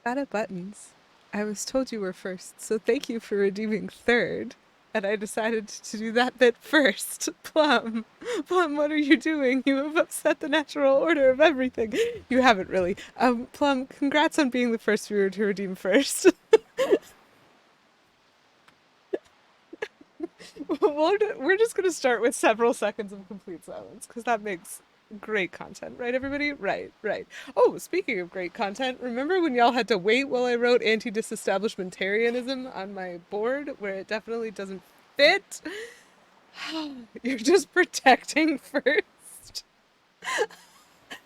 Out of buttons. I was told you were first, so thank you for redeeming third. And I decided to do that bit first. Plum, Plum, what are you doing? You have upset the natural order of everything. You haven't really. Plum, congrats on being the first viewer to redeem first. We're just going to start with several seconds of complete silence because that makes great content, right, everybody? Right, right. Oh, speaking of great content, remember when y'all had to wait while I wrote anti disestablishmentarianism on my board where it definitely doesn't fit? You're just protecting first.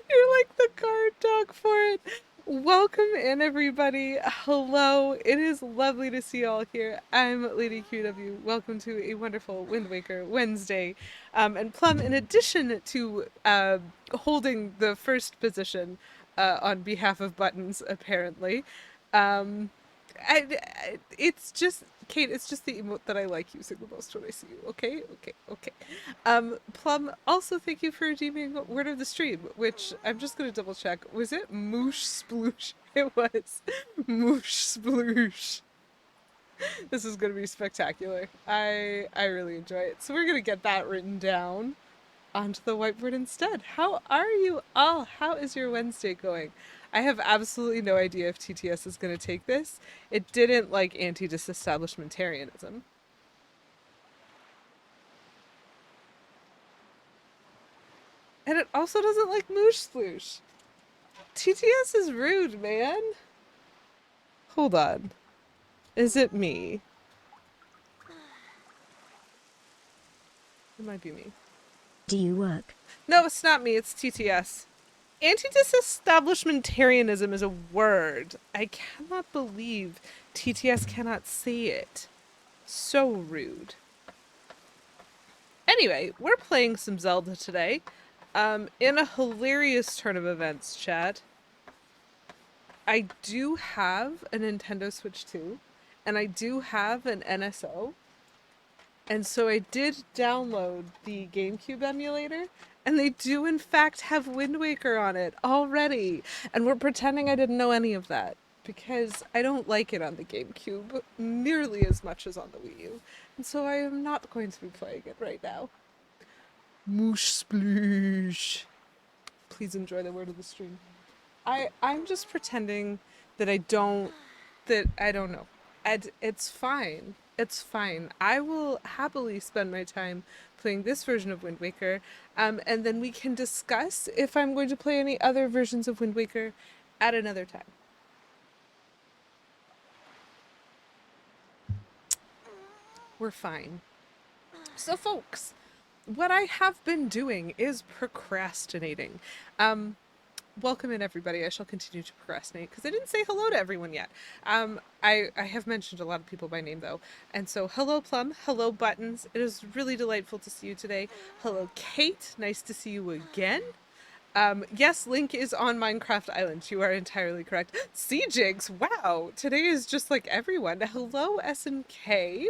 You're like the guard dog for it. Welcome in, everybody. Hello. It is lovely to see you all here. I'm Lady QW. Welcome to a wonderful Windwaker Wednesday. And Plum, in addition to holding the first position on behalf of Buttons, apparently, um, it's just Kate. It's just the emote that I like using the most when I see you. Okay, okay, okay. Plum. Also, thank you for redeeming word of the stream, which I'm just gonna double check. Was it moosh sploosh? It was moosh sploosh. This is gonna be spectacular. I really enjoy it. So we're gonna get that written down onto the whiteboard instead. How are you all? How is your Wednesday going? I have absolutely no idea if TTS is going to take this. It didn't like anti disestablishmentarianism. And it also doesn't like moosh sploosh. TTS is rude, man. Hold on. Is it me? It might be me. Do you work? No, it's not me. It's TTS. Anti-disestablishmentarianism is a word. I cannot believe TTS cannot say it. So rude. Anyway, we're playing some Zelda today. In a hilarious turn of events, chat. I do have a Nintendo Switch 2, and I do have an NSO. And so I did download the GameCube emulator, and they do in fact have Wind Waker on it already. And we're pretending I didn't know any of that because I don't like it on the GameCube nearly as much as on the Wii U. And so I am not going to be playing it right now. Moosh sploosh. Please enjoy the word of the stream. I'm just pretending that I don't know. It's fine. It's fine. I will happily spend my time playing this version of Wind Waker, and then we can discuss if I'm going to play any other versions of Wind Waker at another time. We're fine. So, folks, what I have been doing is procrastinating. Welcome in, everybody. I shall continue to procrastinate because I didn't say hello to everyone yet. I have mentioned a lot of people by name though, and so hello Plum, hello Buttons. It is really delightful to see you today. Hello Kate, nice to see you again. Yes, Link is on Minecraft Island. You are entirely correct. C Jigs, wow, today is just like everyone. Hello SNK.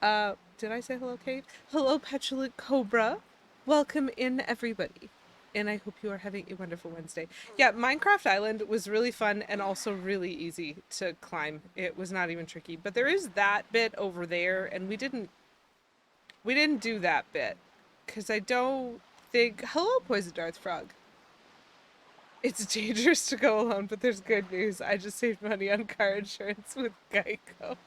Did I say hello Kate? Hello Petulant Cobra. Welcome in, everybody. And I hope you are having a wonderful Wednesday. Yeah, Minecraft Island was really fun and also really easy to climb. It was not even tricky, but there is that bit over there, and we didn't do that bit because I don't think. Hello, Poison Darth Frog. It's dangerous to go alone, but there's good news. I just saved money on car insurance with Geico.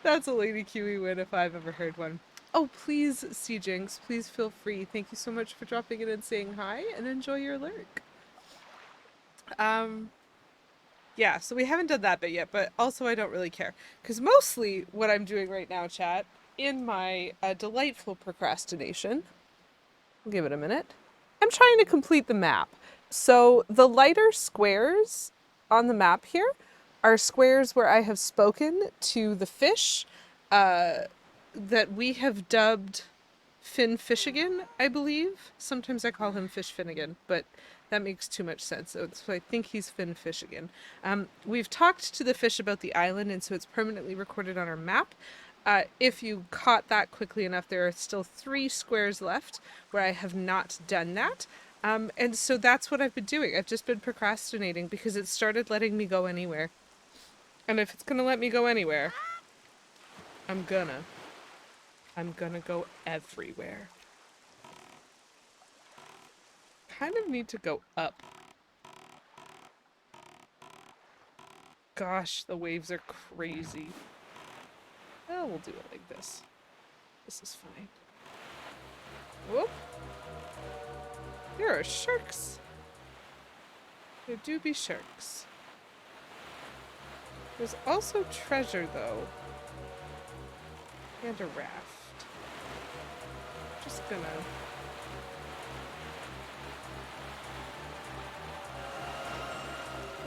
That's a Lady Kiwi win if I've ever heard one. Oh, please, C Jinx, please feel free. Thank you so much for dropping in and saying hi, and enjoy your lurk. Yeah, so we haven't done that bit yet, but also I don't really care. Because mostly what I'm doing right now, chat, in my delightful procrastination, I'll give it a minute, I'm trying to complete the map. So the lighter squares on the map here are squares where I have spoken to the fish, that we have dubbed Finn Fishigan, I believe. Sometimes I call him Fish Finnegan, but that makes too much sense. So I think he's Finn Fishigan. We've talked to the fish about the island, and so it's permanently recorded on our map. If you caught that quickly enough, there are still 3 squares left where I have not done that. And so that's what I've been doing. I've just been procrastinating because it started letting me go anywhere. And if it's gonna let me go anywhere, I'm gonna go everywhere. Kind of need to go up. Gosh, the waves are crazy. Oh, we'll do it like this. This is fine. Whoop. There are sharks. There do be sharks. There's also treasure, though. And a raft. Just gonna...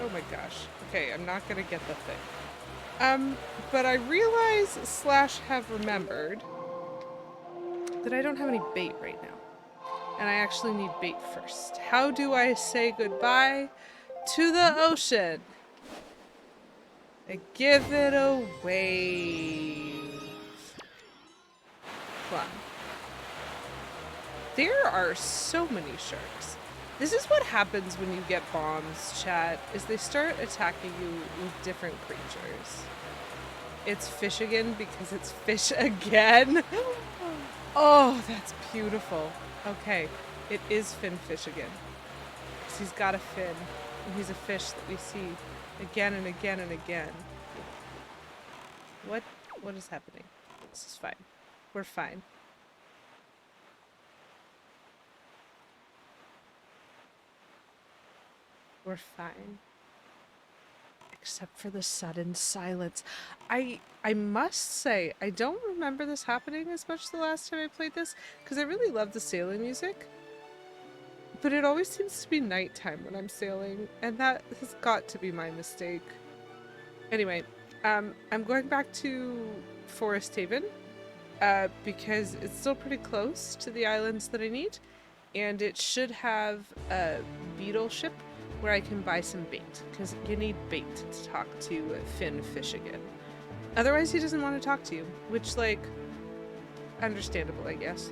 Oh my gosh. Okay, I'm not gonna get the thing. But I realize / have remembered that I don't have any bait right now. And I actually need bait first. How do I say goodbye to the ocean? I give it a wave. Come on. There are so many sharks. This is what happens when you get bombs, chat, is they start attacking you with different creatures. It's fish again because it's fish again. Oh, that's beautiful. Okay, it is finfish again. Because he's got a fin, and he's a fish that we see again and again and again. What is happening? This is fine. We're fine. We're fine. Except for the sudden silence. I must say, I don't remember this happening as much the last time I played this, because I really love the sailing music. But it always seems to be nighttime when I'm sailing, and that has got to be my mistake. Anyway, I'm going back to Forest Haven, because it's still pretty close to the islands that I need, and it should have a beetle ship where I can buy some bait, because you need bait to talk to Finn Fish again. Otherwise, he doesn't want to talk to you, which, like, understandable, I guess.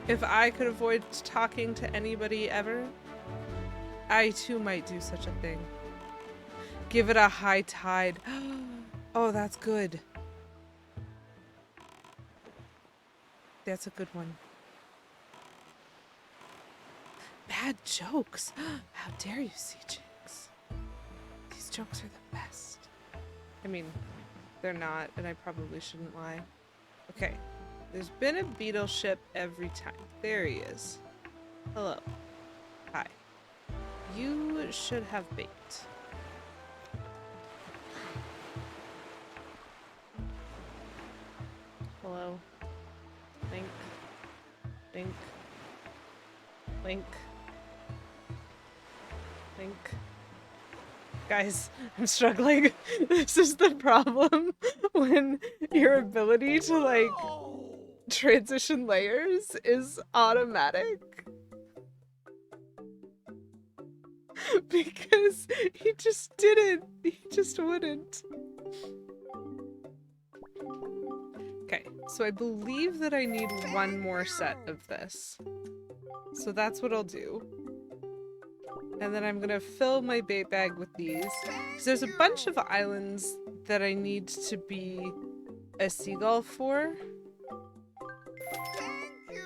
If I could avoid talking to anybody ever, I too might do such a thing. Give it a high tide. Oh, that's good. That's a good one. Bad jokes. How dare you, see, Jinx? These jokes are the best. I mean, they're not, and I probably shouldn't lie. Okay. There's been a beetle ship every time. There he is. Hello. Hi. You should have bait. Hello. Blink. Blink. Blink. Blink. Guys, I'm struggling. This is the problem when your ability to, like, transition layers is automatic. Because he just didn't. He just wouldn't. Okay, so I believe that I need one more set of this. So that's what I'll do. And then I'm gonna fill my bait bag with these. Because there's a bunch of islands that I need to be a seagull for.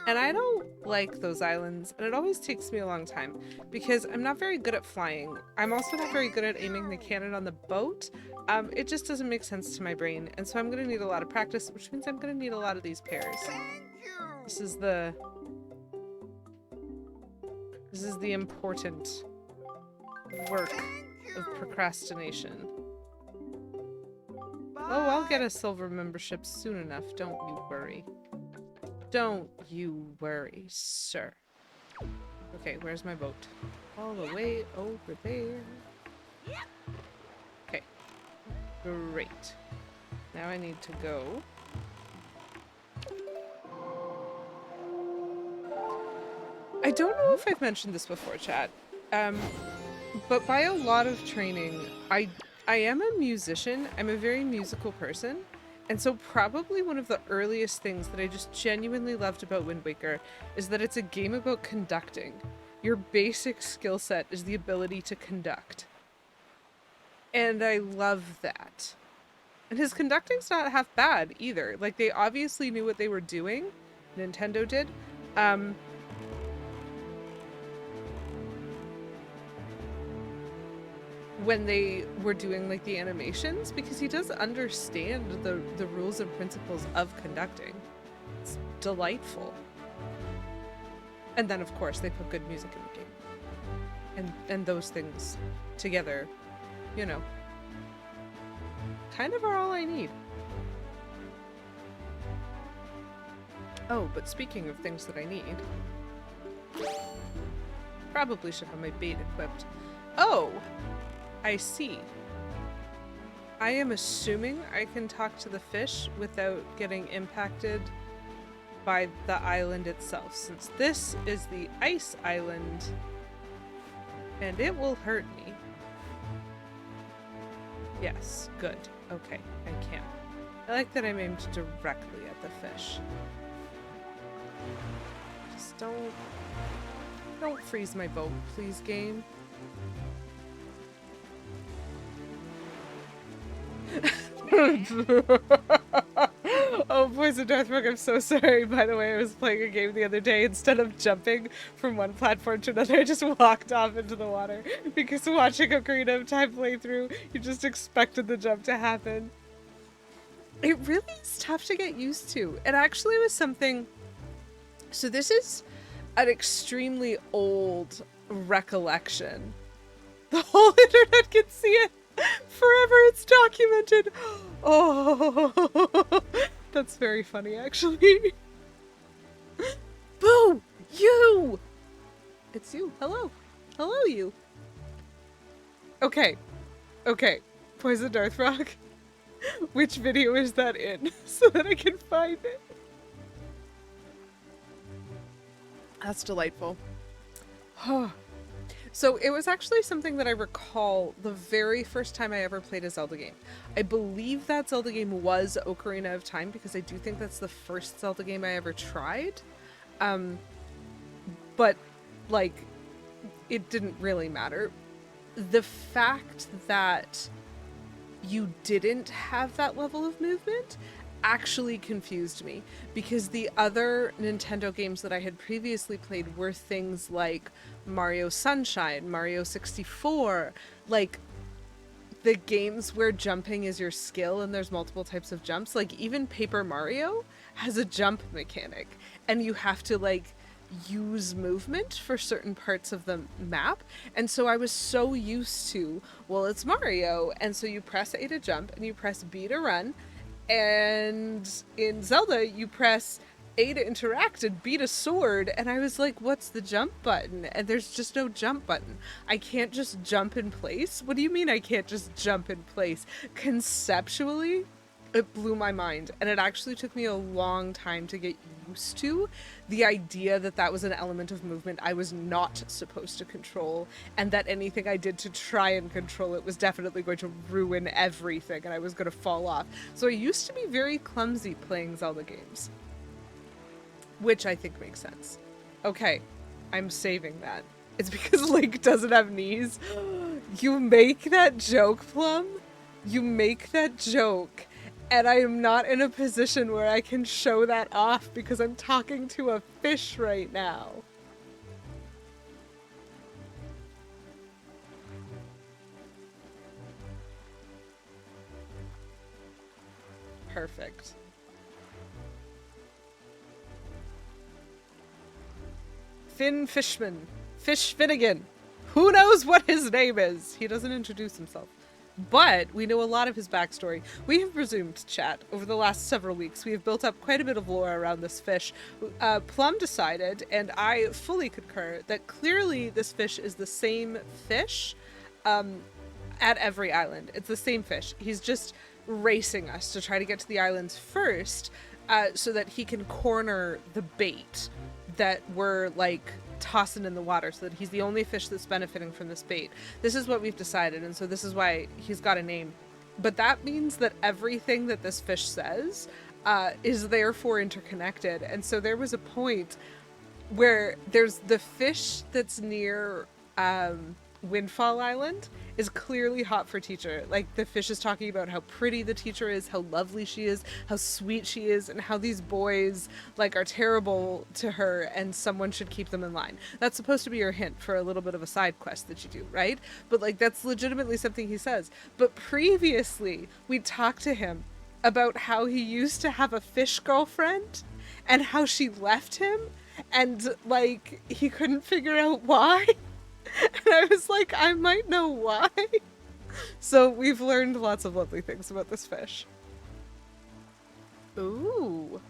And I don't like those islands, and it always takes me a long time because I'm not very good at flying. I'm also not very good at aiming the cannon on the boat. It just doesn't make sense to my brain, and so I'm gonna need a lot of practice, which means I'm gonna need a lot of these pairs. This is the important work of procrastination. Oh, I'll get a silver membership soon enough, don't you worry. Don't you worry, sir. Okay, where's my boat? All the way over there. Okay. Great. Now I need to go. I don't know if I've mentioned this before, chat. But by a lot of training, I am a musician. I'm a very musical person. And so probably one of the earliest things that I just genuinely loved about Wind Waker is that it's a game about conducting. Your basic skill set is the ability to conduct. And I love that. And his conducting's not half bad either. Like, they obviously knew what they were doing. Nintendo did. When they were doing like the animations, because he does understand the rules and principles of conducting. It's delightful. And then of course they put good music in the game. And those things together, you know, kind of are all I need. Oh, but speaking of things that I need, probably should have my bait equipped. Oh! I see. I am assuming I can talk to the fish without getting impacted by the island itself, since this is the ice island and it will hurt me. Yes, good. Okay, I can. I like that I'm aimed directly at the fish. Just don't freeze my boat, please, game. Oh, Poison Darthrook, I'm so sorry. By the way, I was playing a game the other day. Instead of jumping from one platform to another, I just walked off into the water. Because watching Ocarina of Time playthrough, you just expected the jump to happen. It really is tough to get used to. It actually was something... So this is an extremely old recollection. The whole internet can see it. Forever it's documented. Oh, that's very funny, actually. Boo! You! It's you. Hello. Hello, you. Okay. Okay. Poison Darthrock. Which video is that in? So that I can find it. That's delightful. So it was actually something that I recall the very first time I ever played a Zelda game. I believe that Zelda game was Ocarina of Time, because I do think that's the first Zelda game I ever tried. But, like, it didn't really matter. The fact that you didn't have that level of movement actually confused me, because the other Nintendo games that I had previously played were things like Mario Sunshine, Mario 64, like the games where jumping is your skill and there's multiple types of jumps. Like even Paper Mario has a jump mechanic and you have to like use movement for certain parts of the map. And so I was so used to, well, it's Mario, and so you press A to jump and you press B to run. And in Zelda, you press A to interact and B to sword. And I was like, what's the jump button? And there's just no jump button. I can't just jump in place? What do you mean I can't just jump in place? Conceptually, it blew my mind. And it actually took me a long time to get used to the idea that that was an element of movement I was not supposed to control, and that anything I did to try and control it was definitely going to ruin everything and I was going to fall off. So I used to be very clumsy playing Zelda games, which I think makes sense. Okay, I'm saving that. It's because Link doesn't have knees. You make that joke, Plum. You make that joke. And I am not in a position where I can show that off because I'm talking to a fish right now. Perfect. Finn Fishman. Fish Finnegan. Who knows what his name is? He doesn't introduce himself. But we know a lot of his backstory. We have presumed, chat, over the last several weeks, we have built up quite a bit of lore around this fish. Plum decided, and I fully concur, that clearly this fish is the same fish at every island. It's the same fish. He's just racing us to try to get to the islands first so that he can corner the bait that we're, like, tossing in the water, so that he's the only fish that's benefiting from this bait. This is what we've decided, and so this is why he's got a name. But that means that everything that this fish says is therefore interconnected. And so there was a point where there's the fish that's near Windfall Island is clearly hot for teacher. Like, the fish is talking about how pretty the teacher is, how lovely she is, how sweet she is, and how these boys, like, are terrible to her and someone should keep them in line. That's supposed to be your hint for a little bit of a side quest that you do, right? But, like, that's legitimately something he says. But previously, we talked to him about how he used to have a fish girlfriend and how she left him and, like, he couldn't figure out why. And I was like, I might know why. So we've learned lots of lovely things about this fish. Ooh.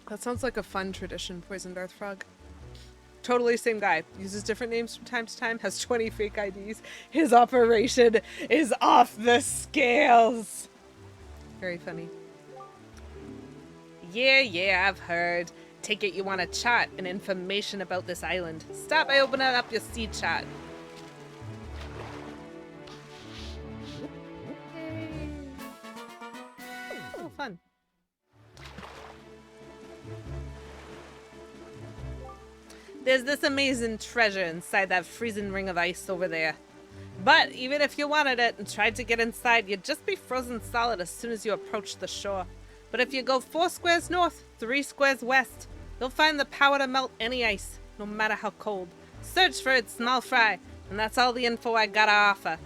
That sounds like a fun tradition, Poisoned Earth Frog. Totally same guy. Uses different names from time to time. Has 20 fake IDs. His operation is off the scales. Very funny. Yeah, I've heard. Take it you want to chat and information about this island. Start by opening up your sea chat. Yay. Oh, fun. There's this amazing treasure inside that freezing ring of ice over there. But even if you wanted it and tried to get inside, you'd just be frozen solid as soon as you approach the shore. But if you go 4 squares north, 3 squares west, you'll find the power to melt any ice, no matter how cold. Search for it, small fry, and that's all the info I gotta offer.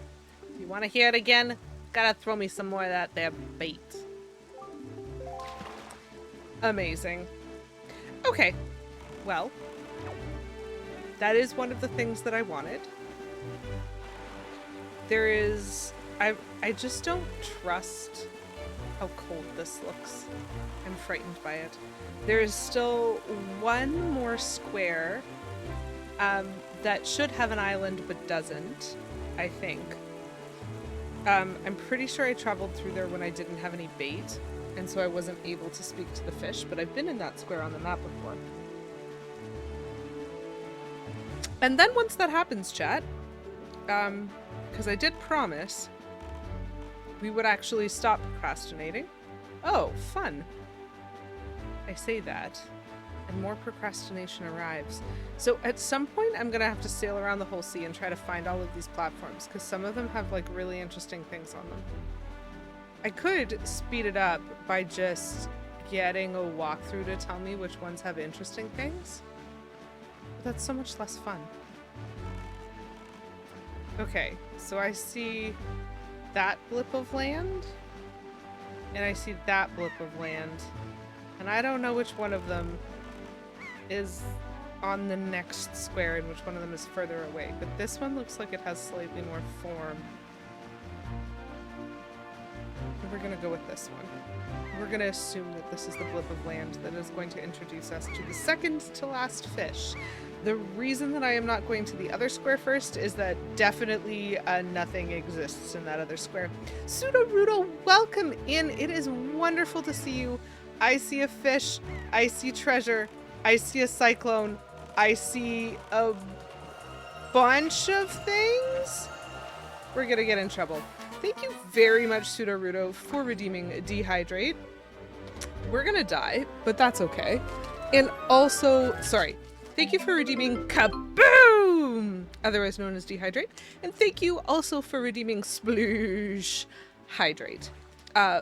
If you want to hear it again, gotta throw me some more of that there bait. Amazing. Okay, well, that is one of the things that I wanted. There is... I just don't trust how cold this looks. I'm frightened by it. There is still one more square that should have an island but doesn't, I think. I'm pretty sure I traveled through there when I didn't have any bait, and so I wasn't able to speak to the fish, but I've been in that square on the map before. And then once that happens, chat, because I did promise we would actually stop procrastinating. Oh, fun. I say that, and more procrastination arrives. So at some point, I'm gonna have to sail around the whole sea and try to find all of these platforms, because some of them have, like, really interesting things on them. I could speed it up by just getting a walkthrough to tell me which ones have interesting things. But that's so much less fun. Okay, so I see that blip of land, and I see that blip of land, and I don't know which one of them is on the next square and which one of them is further away, but this one looks like it has slightly more form. And we're gonna go with this one. We're gonna assume that this is the blip of land that is going to introduce us to the second to last fish. The reason that I am not going to the other square first is that definitely nothing exists in that other square. Pseudo-Rudo, welcome in. It is wonderful to see you. I see a fish. I see treasure. I see a cyclone. I see a bunch of things. We're gonna get in trouble. Thank you very much, Pseudo-Rudo, for redeeming Dehydrate. We're gonna die, but that's okay. And also, sorry. Thank you for redeeming Kaboom! Otherwise known as Dehydrate. And thank you also for redeeming Sploosh Hydrate.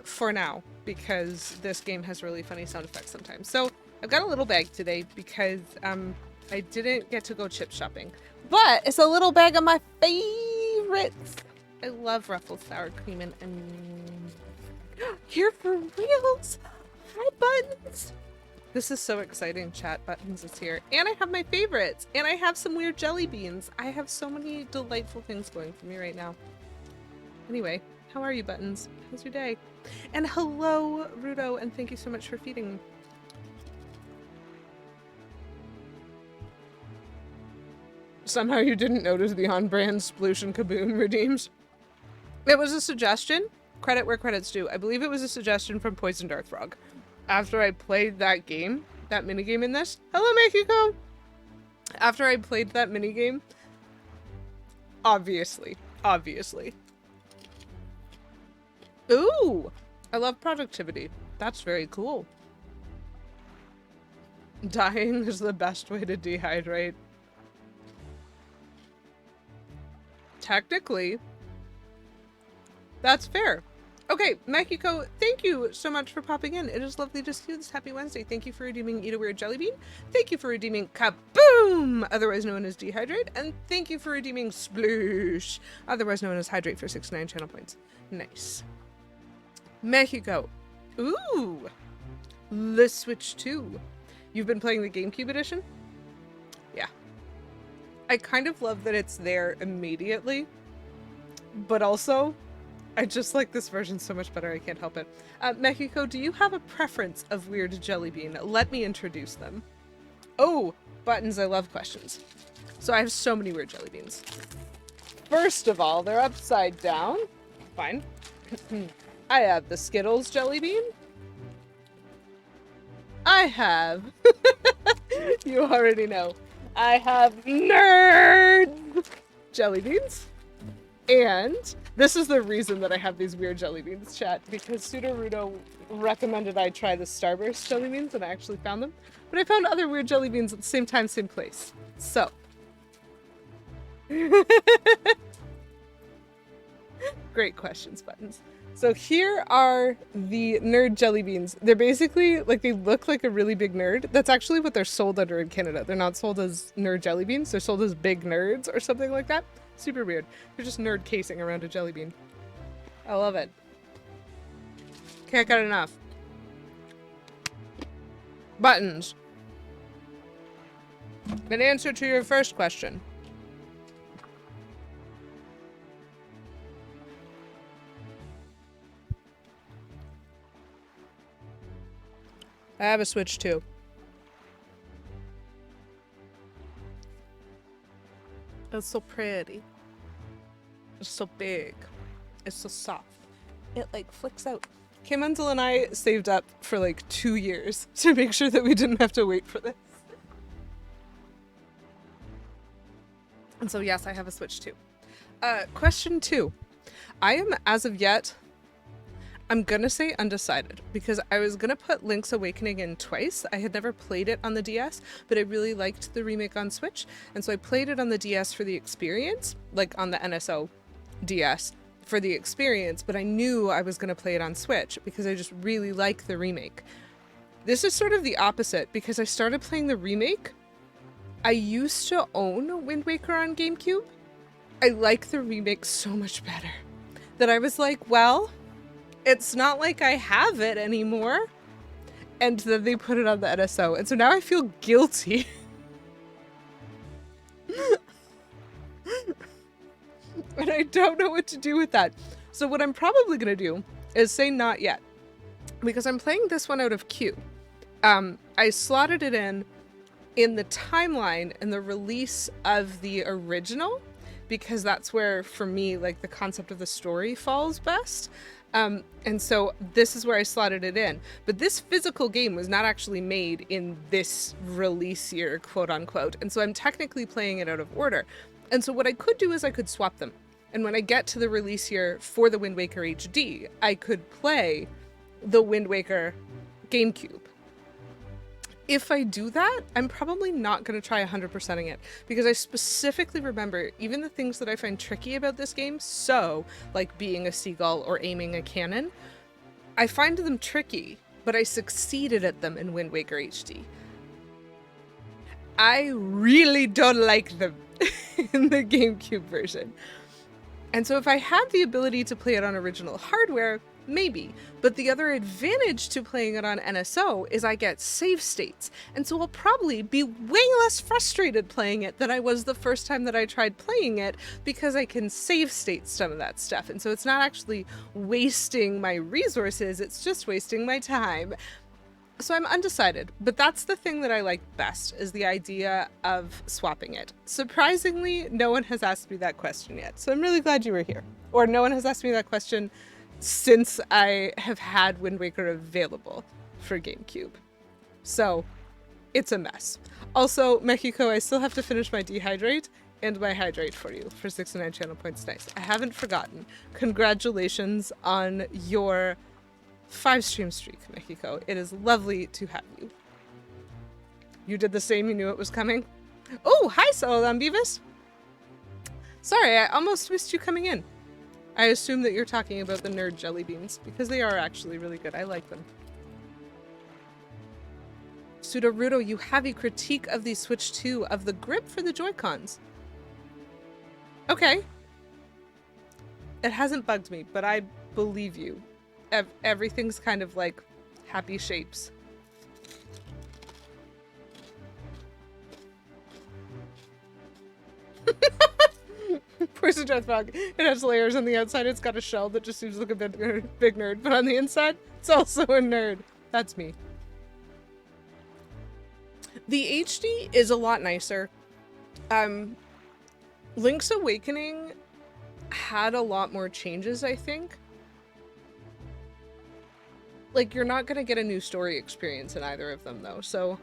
For now, because this game has really funny sound effects sometimes. So, I've got a little bag today because I didn't get to go chip shopping. But it's a little bag of my favorites. I love Ruffles sour cream and here for reals. Hi, Buttons. This is so exciting, chat. Buttons is here. And I have my favorites. And I have some weird jelly beans. I have so many delightful things going for me right now. Anyway, how are you, Buttons? How's your day? And hello, Rudo, and thank you so much for feeding me. Somehow you didn't notice the on-brand Sploosh and Kaboom redeems. It was a suggestion. Credit where credit's due. I believe it was a suggestion from Poisoned Earth Frog. After I played that game, that minigame in this. Hello, Mexico! After I played that minigame, obviously, Obviously. Ooh! I love productivity. That's very cool. Dying is the best way to dehydrate. Technically, that's fair. Okay, Mexico, thank you so much for popping in. It is lovely to see you this happy Wednesday. Thank you for redeeming Eat a Weird Jelly Bean. Thank you for redeeming Kaboom, otherwise known as Dehydrate. And thank you for redeeming Sploosh, otherwise known as Hydrate for 69 channel points. Nice. Mexico. Ooh. The Switch 2. You've been playing the GameCube edition? Yeah. I kind of love that it's there immediately, but also I just like this version so much better, I can't help it. Mexico, do you have a preference of weird jelly bean? Let me introduce them. Oh, buttons, I love questions. So I have so many weird jelly beans. First of all, they're upside down. Fine. I have the Skittles jelly bean. I have, you already know, I have Nerd jelly beans. And this is the reason that I have these weird jelly beans, chat, because Sudorudo recommended I try the Starburst jelly beans, and I actually found them. But I found other weird jelly beans at the same time, same place. So. Great questions, buttons. So here are the Nerd jelly beans. They're basically, like, they look like a really big nerd. That's actually what they're sold under in Canada. They're not sold as Nerd jelly beans. They're sold as big nerds or something like that. Super weird. They're just nerd casing around a jelly bean. I love it. Can't get enough. Buttons. In answer to your first question. I have a Switch too. It's so pretty. It's so big. It's so soft. It like flicks out. Kimundle and I saved up for like 2 years to make sure that we didn't have to wait for this. And so yes, I have a Switch too. Question 2. I am, as of yet, I'm gonna say undecided, because I was gonna put Link's Awakening in twice. I had never played it on the DS, but I really liked the remake on Switch, and so I played it on the DS for the experience, like on the NSO DS for the experience, but I knew I was gonna play it on Switch because I just really like the remake. This is sort of the opposite, because I started playing the remake. I used to own Wind Waker on GameCube. I like the remake so much better that I was like, well, it's not like I have it anymore. And then they put it on the NSO. And so now I feel guilty. And I don't know what to do with that. So what I'm probably going to do is say not yet. Because I'm playing this one out of queue. I slotted it in the timeline and the release of the original. Because that's where, for me, like, the concept of the story falls best. And so this is where I slotted it in. But this physical game was not actually made in this release year, quote unquote. And so I'm technically playing it out of order. And so what I could do is I could swap them. And when I get to the release year for the Wind Waker HD, I could play the Wind Waker GameCube. If I do that, I'm probably not going to try 100%ing it, because I specifically remember even the things that I find tricky about this game, so like being a seagull or aiming a cannon, I find them tricky, but I succeeded at them in Wind Waker HD. I really don't like them in the GameCube version. And so if I had the ability to play it on original hardware, maybe. But the other advantage to playing it on NSO is I get save states. And so I'll probably be way less frustrated playing it than I was the first time that I tried playing it, because I can save state some of that stuff. And so it's not actually wasting my resources, it's just wasting my time. So I'm undecided, but that's the thing that I like best, is the idea of swapping it. Surprisingly, no one has asked me that question yet, so I'm really glad you were here. Or no one has asked me that question since I have had Wind Waker available for GameCube. So it's a mess. Also, Mexico, I still have to finish my Dehydrate, And my hydrate for you for 69 channel points. Nice. I haven't forgotten. Congratulations on your 5-stream streak, Mexico. It is lovely to have you. You did the same, you knew it was coming? Oh, hi, Salam Beavis. Sorry, I almost missed you coming in. I assume that you're talking about the nerd jelly beans, because they are actually really good. I like them. Pseudorudo, you have a critique of the Switch 2 of the grip for the Joy-Cons. Okay. It hasn't bugged me, but I believe you. Everything's kind of like happy shapes. Poison Death Bug. It has layers on the outside. It's got a shell that just seems like a big nerd, but on the inside, it's also a nerd. That's me. The HD is a lot nicer. Link's Awakening had a lot more changes, I think. Like, you're not gonna get a new story experience in either of them, though, so...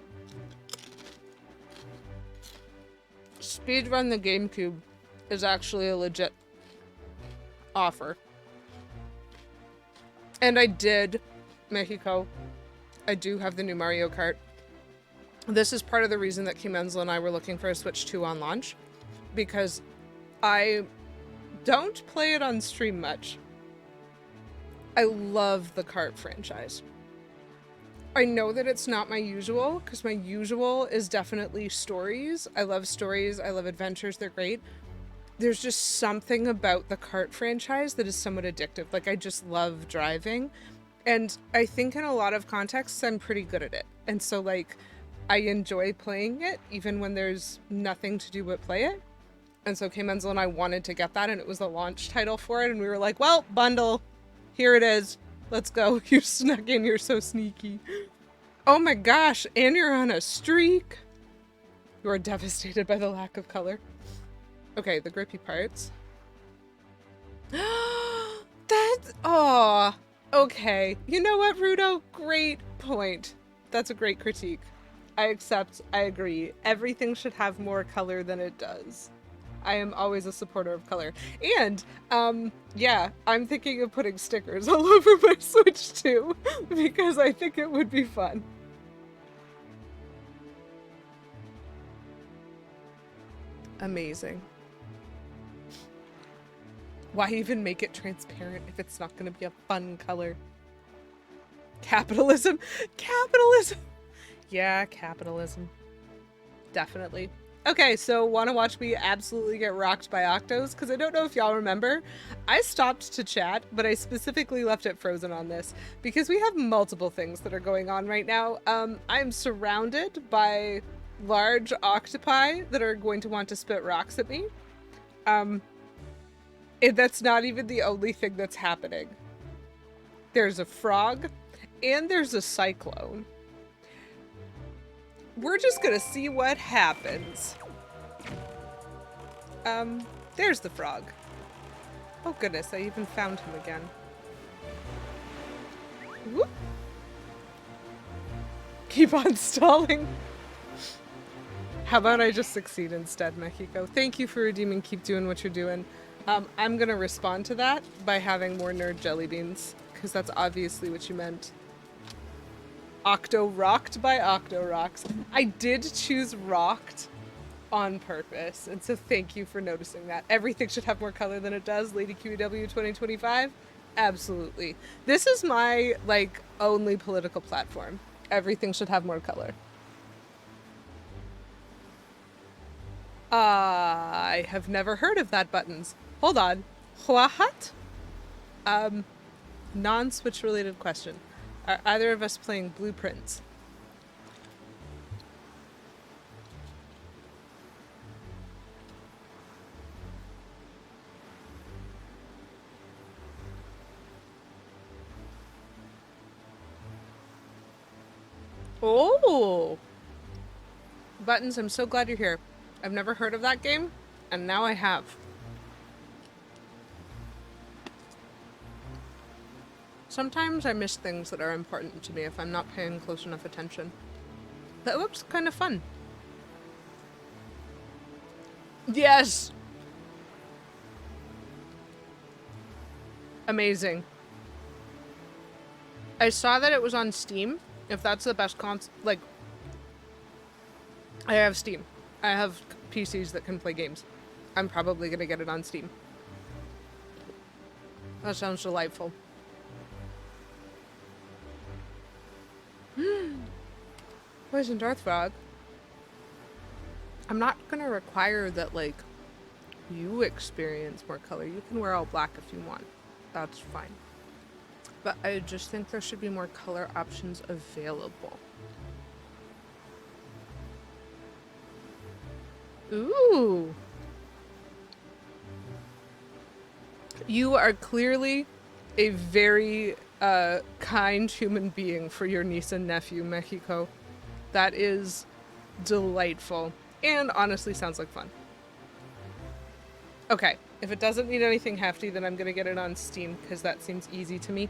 Speedrun the GameCube is actually a legit offer. And I did, Mexico, I do have the new Mario Kart. This is part of the reason that Kimenzel and I were looking for a Switch 2 on launch, because I don't play it on stream much. I love the kart franchise. I know that it's not my usual, because my usual is definitely stories. I love stories, I love adventures, they're great. There's just something about the kart franchise that is somewhat addictive. Like, I just love driving. And I think in a lot of contexts, I'm pretty good at it. And so, like, I enjoy playing it, even when there's nothing to do but play it. And so Kimenzel and I wanted to get that, and it was the launch title for it, and we were like, well, bundle. Here it is. Let's go. You snuck in. You're so sneaky. Oh my gosh. And you're on a streak. You are devastated by the lack of color. Okay, the grippy parts. That's... Aw. Okay. You know what, Rudo? Great point. That's a great critique. I accept. I agree. Everything should have more color than it does. I am always a supporter of color. And, yeah, I'm thinking of putting stickers all over my Switch too, because I think it would be fun. Amazing. Why even make it transparent if it's not going to be a fun color? Capitalism? Capitalism! Yeah, capitalism. Definitely. Okay, so wanna watch me absolutely get rocked by Octos? Because I don't know if y'all remember, I stopped to chat, but I specifically left it frozen on this because we have multiple things that are going on right now. I'm surrounded by large octopi that are going to want to spit rocks at me. That's not even the only thing that's happening. There's a frog, and there's a cyclone. We're just gonna see what happens. There's the frog. Oh goodness, I even found him again. Whoop. Keep on stalling. How about I just succeed instead, Mexico? Thank you for redeeming, keep doing what you're doing. I'm gonna respond to that by having more nerd jelly beans, because that's obviously what you meant. Octo rocked by Octo Rocks. I did choose rocked on purpose, and so thank you for noticing that. Everything should have more color than it does. Lady QEW 2025? Absolutely. This is my, like, only political platform. Everything should have more color. I have never heard of that buttons. Hold on. What? Non-Switch related question. Are either of us playing Blueprints? Oh! Buttons, I'm so glad you're here. I've never heard of that game, and now I have. Sometimes I miss things that are important to me if I'm not paying close enough attention. That looks kind of fun. Yes! Amazing. I saw that it was on Steam. If that's the best like, I have Steam. I have PCs that can play games. I'm probably gonna get it on Steam. That sounds delightful. Poison Darth Frog. I'm not gonna require that, like, you experience more color. You can wear all black if you want. That's fine. But I just think there should be more color options available. Ooh. You are clearly a very kind human being for your niece and nephew, Mexico. That is delightful. And honestly sounds like fun. Okay, if it doesn't need anything hefty, then I'm gonna get it on Steam, because that seems easy to me.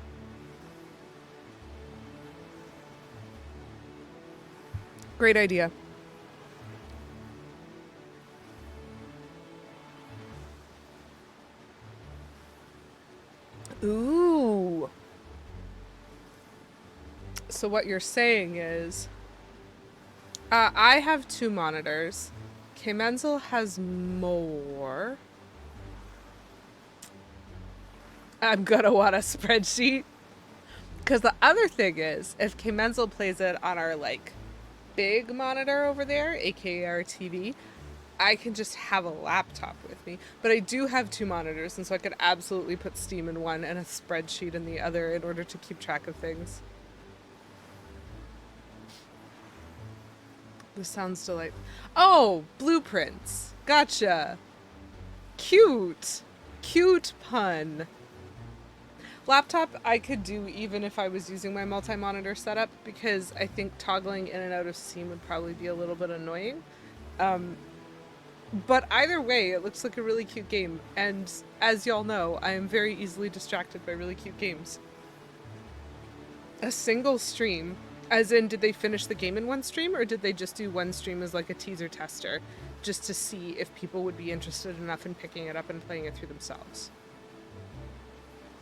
Great idea. Ooh. So what you're saying is, I have 2 monitors. K-Menzel has more. I'm gonna want a spreadsheet. Because the other thing is, if K-Menzel plays it on our, like, big monitor over there, aka our TV, I can just have a laptop with me. But I do have 2 monitors, and so I could absolutely put Steam in one and a spreadsheet in the other in order to keep track of things. This sounds delightful. Oh, blueprints. Gotcha. Cute. Cute pun. Laptop I could do even if I was using my multi-monitor setup, because I think toggling in and out of Steam would probably be a little bit annoying. But either way, it looks like a really cute game, and as y'all know, I am very easily distracted by really cute games. A single stream? As in, did they finish the game in one stream, or did they just do one stream as like a teaser tester, just to see if people would be interested enough in picking it up and playing it through themselves?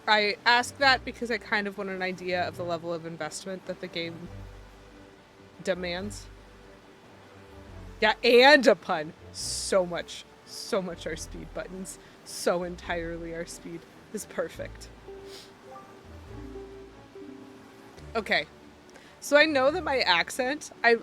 I ask that because I kind of want an idea of the level of investment that the game demands. Yeah, and a pun. So much our speed buttons. So entirely our speed is perfect. Okay. So I know that my accent, I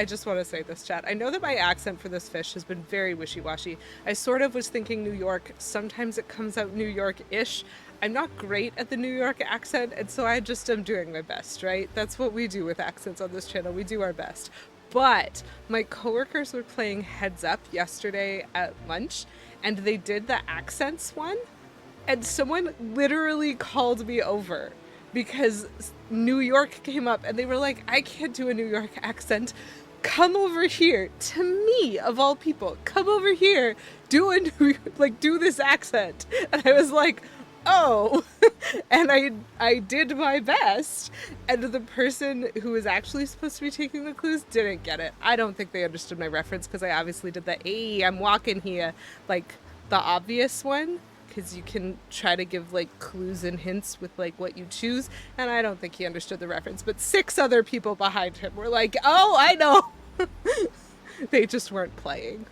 just want to say this, chat. I know that my accent for this fish has been very wishy-washy. I sort of was thinking New York. Sometimes it comes out New York-ish. I'm not great at the New York accent, and so I just am doing my best, right? That's what we do with accents on this channel. We do our best. But my coworkers were playing Heads Up yesterday at lunch, and they did the accents one, and someone literally called me over because New York came up, and they were like, I can't do a New York accent. Come over here. To me, of all people, come over here. Do this accent. And I was like, oh. And I did my best. And the person who was actually supposed to be taking the clues didn't get it. I don't think they understood my reference, because I obviously did the, hey, I'm walking here, like the obvious one. Because you can try to give, like, clues and hints with, like, what you choose. And I don't think he understood the reference. But 6 other people behind him were like, oh, I know. They just weren't playing.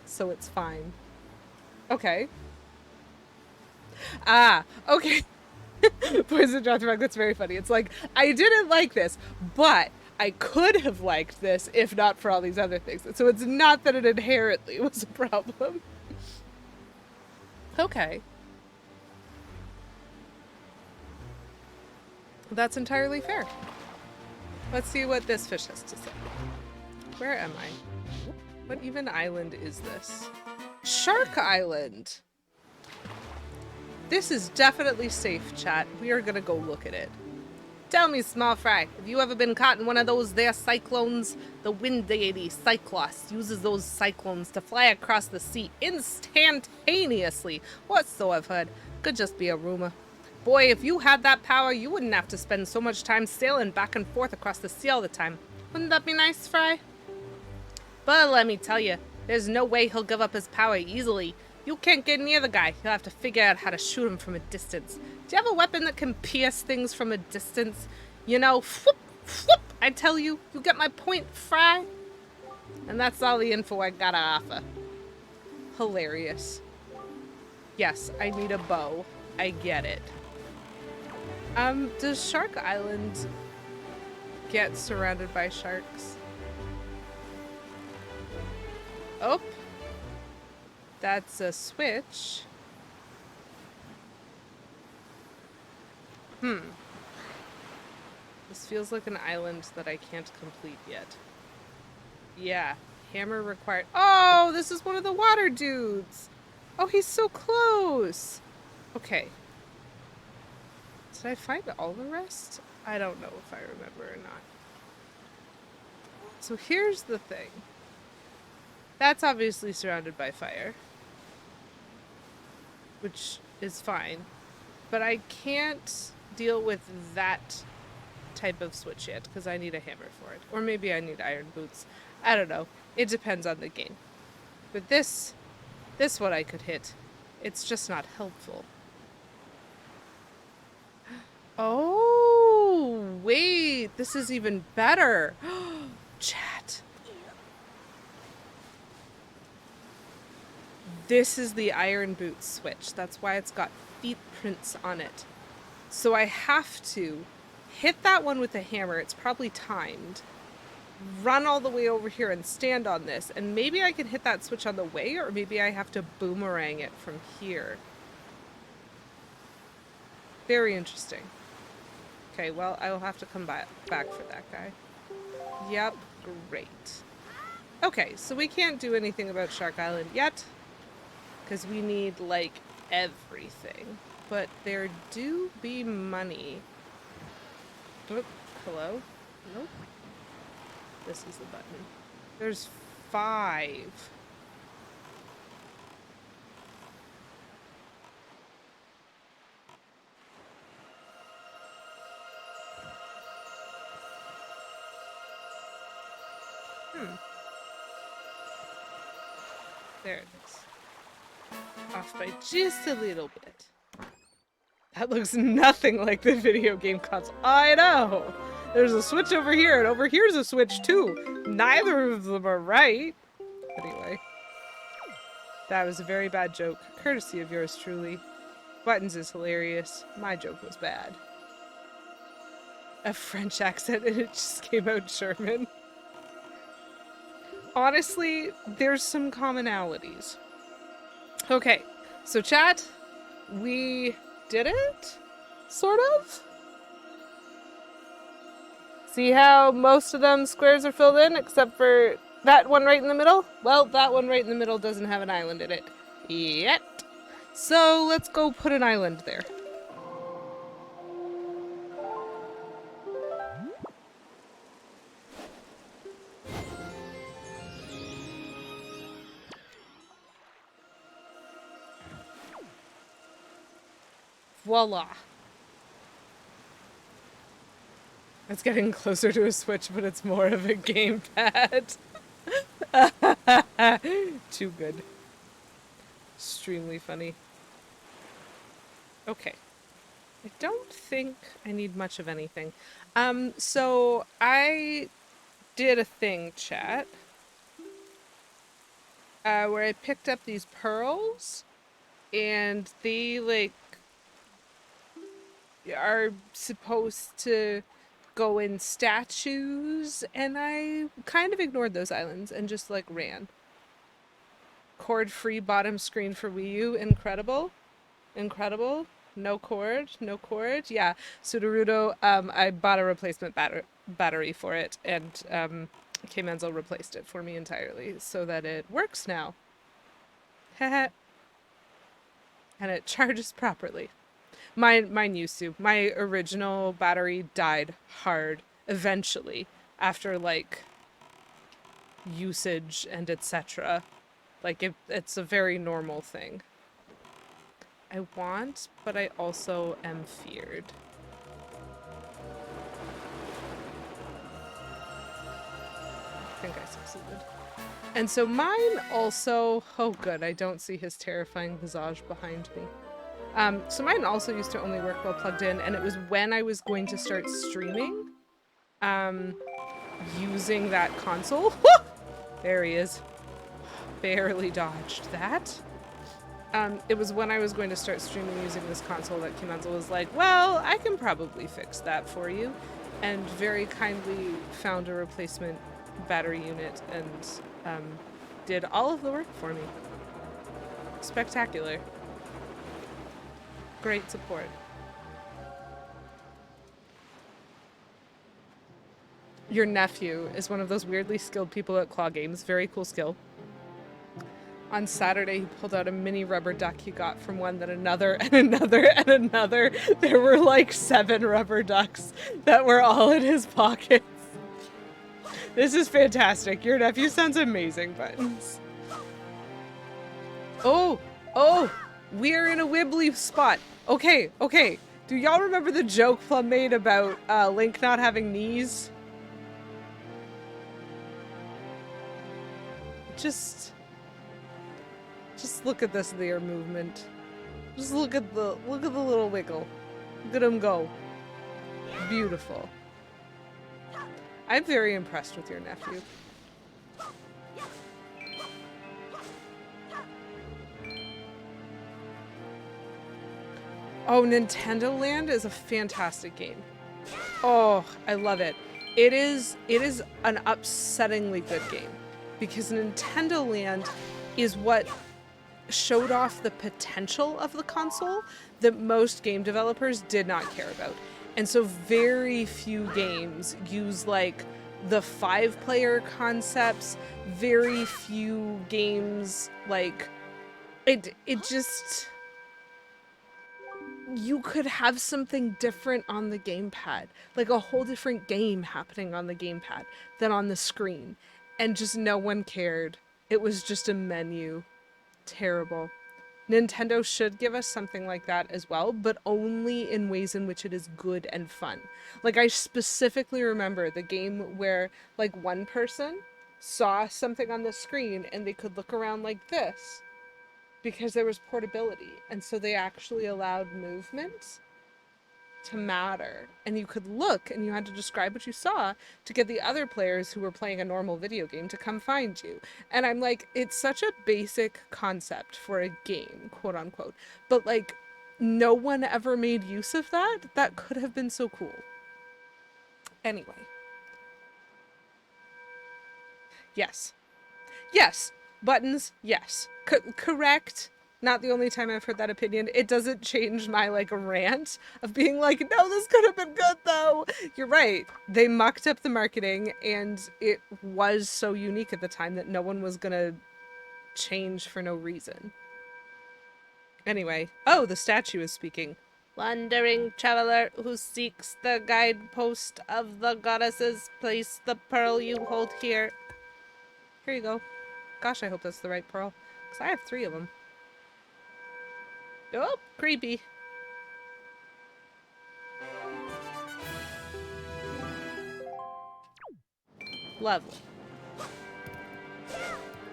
So it's fine. Okay. Ah, okay. Poison Darth Frog, that's very funny. It's like, I didn't like this, but I could have liked this if not for all these other things. So it's not that it inherently was a problem. Okay. That's entirely fair. Let's see what this fish has to say. Where am I? What even island is this? Shark Island! This is definitely safe, chat. We are gonna go look at it. Tell me, small fry, have you ever been caught in one of those there cyclones? The wind deity, Cyclos, uses those cyclones to fly across the sea instantaneously. What so I've heard. Could just be a rumor. Boy, if you had that power, you wouldn't have to spend so much time sailing back and forth across the sea all the time. Wouldn't that be nice, Fry? But let me tell you, There's no way he'll give up his power easily. You can't get near the guy. You'll have to figure out how to shoot him from a distance. Do you have a weapon that can pierce things from a distance? You know, whoop, whoop, I tell you. You get my point, Fry? And that's all the info I gotta offer. Hilarious. Yes, I need a bow. I get it. Does Shark Island get surrounded by sharks? Oh. That's a switch. This feels like an island that I can't complete yet. Yeah, hammer required. Oh, this is one of the water dudes. Oh, he's so close. Okay. Did I find all the rest? I don't know if I remember or not. So here's the thing. That's obviously surrounded by fire, which is fine. But I can't deal with that type of switch yet because I need a hammer for it. Or maybe I need iron boots. I don't know. It depends on the game. But this one I could hit. It's just not helpful. Oh, wait. This is even better. Chat. This is the iron boot switch. That's why it's got feet prints on it. So I have to hit that one with a hammer. It's probably timed. Run all the way over here and stand on this. And maybe I can hit that switch on the way, or maybe I have to boomerang it from here. Very interesting. Okay, well, I will have to come back for that guy. Yep, great. Okay, so we can't do anything about Shark Island yet, because we need, like, everything. But there do be money. Oh, hello? Nope. This is the button. There's 5. There it is. Off by just a little bit. That looks nothing like the video game console. I know! There's a switch over here, and over here's a switch too. Neither of them are right. Anyway. That was a very bad joke. Courtesy of yours truly. Buttons is hilarious. My joke was bad. A French accent and it just came out German. Honestly, there's some commonalities. Okay, so chat, we did it? Sort of? See how most of them squares are filled in, except for that one right in the middle? Well, that one right in the middle doesn't have an island in it yet. So let's go put an island there. Voila. It's getting closer to a Switch, but it's more of a gamepad. Too good. Extremely funny. Okay. I don't think I need much of anything. So I did a thing, chat, where I picked up these pearls, and they, like, are supposed to go in statues, and I kind of ignored those islands and just, like, ran. Cord-free bottom screen for Wii U. Incredible. Incredible. No cord. No cord. Yeah. Sudorudo, I bought a replacement battery for it, and K-Menzel replaced it for me entirely so that it works now. And it charges properly. Mine used to. My original battery died hard eventually after, like, usage and etc. Like, it's a very normal thing. I want, but I also am feared. think I succeeded. And so mine also, oh good, I don't see his terrifying visage behind me. So mine also used to only work while plugged in, and it was when I was going to start streaming, using that console. There he is. Barely dodged that. It was when I was going to start streaming using this console that Kimanzo was like, well, I can probably fix that for you, and very kindly found a replacement battery unit and did all of the work for me. Spectacular. Great support. Your nephew is one of those weirdly skilled people at Claw Games. Very cool skill. On Saturday, he pulled out a mini rubber duck he got from one, then another, and another, and another. There were like 7 rubber ducks that were all in his pockets. This is fantastic. Your nephew sounds amazing, Buttons. Oh, we're in a wibbly spot. Okay. Do y'all remember the joke Plum made about Link not having knees? Just look at this there movement. Just look at the little wiggle. Look at him go. Beautiful. I'm very impressed with your nephew. Oh, Nintendo Land is a fantastic game. Oh, I love it. It is an upsettingly good game because Nintendo Land is what showed off the potential of the console that most game developers did not care about. And so very few games use like the 5-player concepts. Very few games like it just, you could have something different on the gamepad, like a whole different game happening on the gamepad than on the screen, and just no one cared. It was just a menu. Terrible. Nintendo should give us something like that as well, but only in ways in which it is good and fun. Like, I specifically remember the game where, like, one person saw something on the screen and they could look around like this because there was portability, and so they actually allowed movement to matter, and you could look and you had to describe what you saw to get the other players who were playing a normal video game to come find you. And I'm like, it's such a basic concept for a game, quote unquote, but like no one ever made use of that. That could have been so cool. Anyway, yes Buttons, yes, correct. Not the only time I've heard that opinion. It doesn't change my, like, rant of being like, no, this could have been good, though. You're right. They mucked up the marketing, and it was so unique at the time that no one was gonna change for no reason. Anyway. Oh, the statue is speaking. Wandering traveler who seeks the guidepost of the goddesses, place the pearl you hold here. Here you go. Gosh, I hope that's the right pearl, because I have 3 of them. Oh, creepy. Lovely.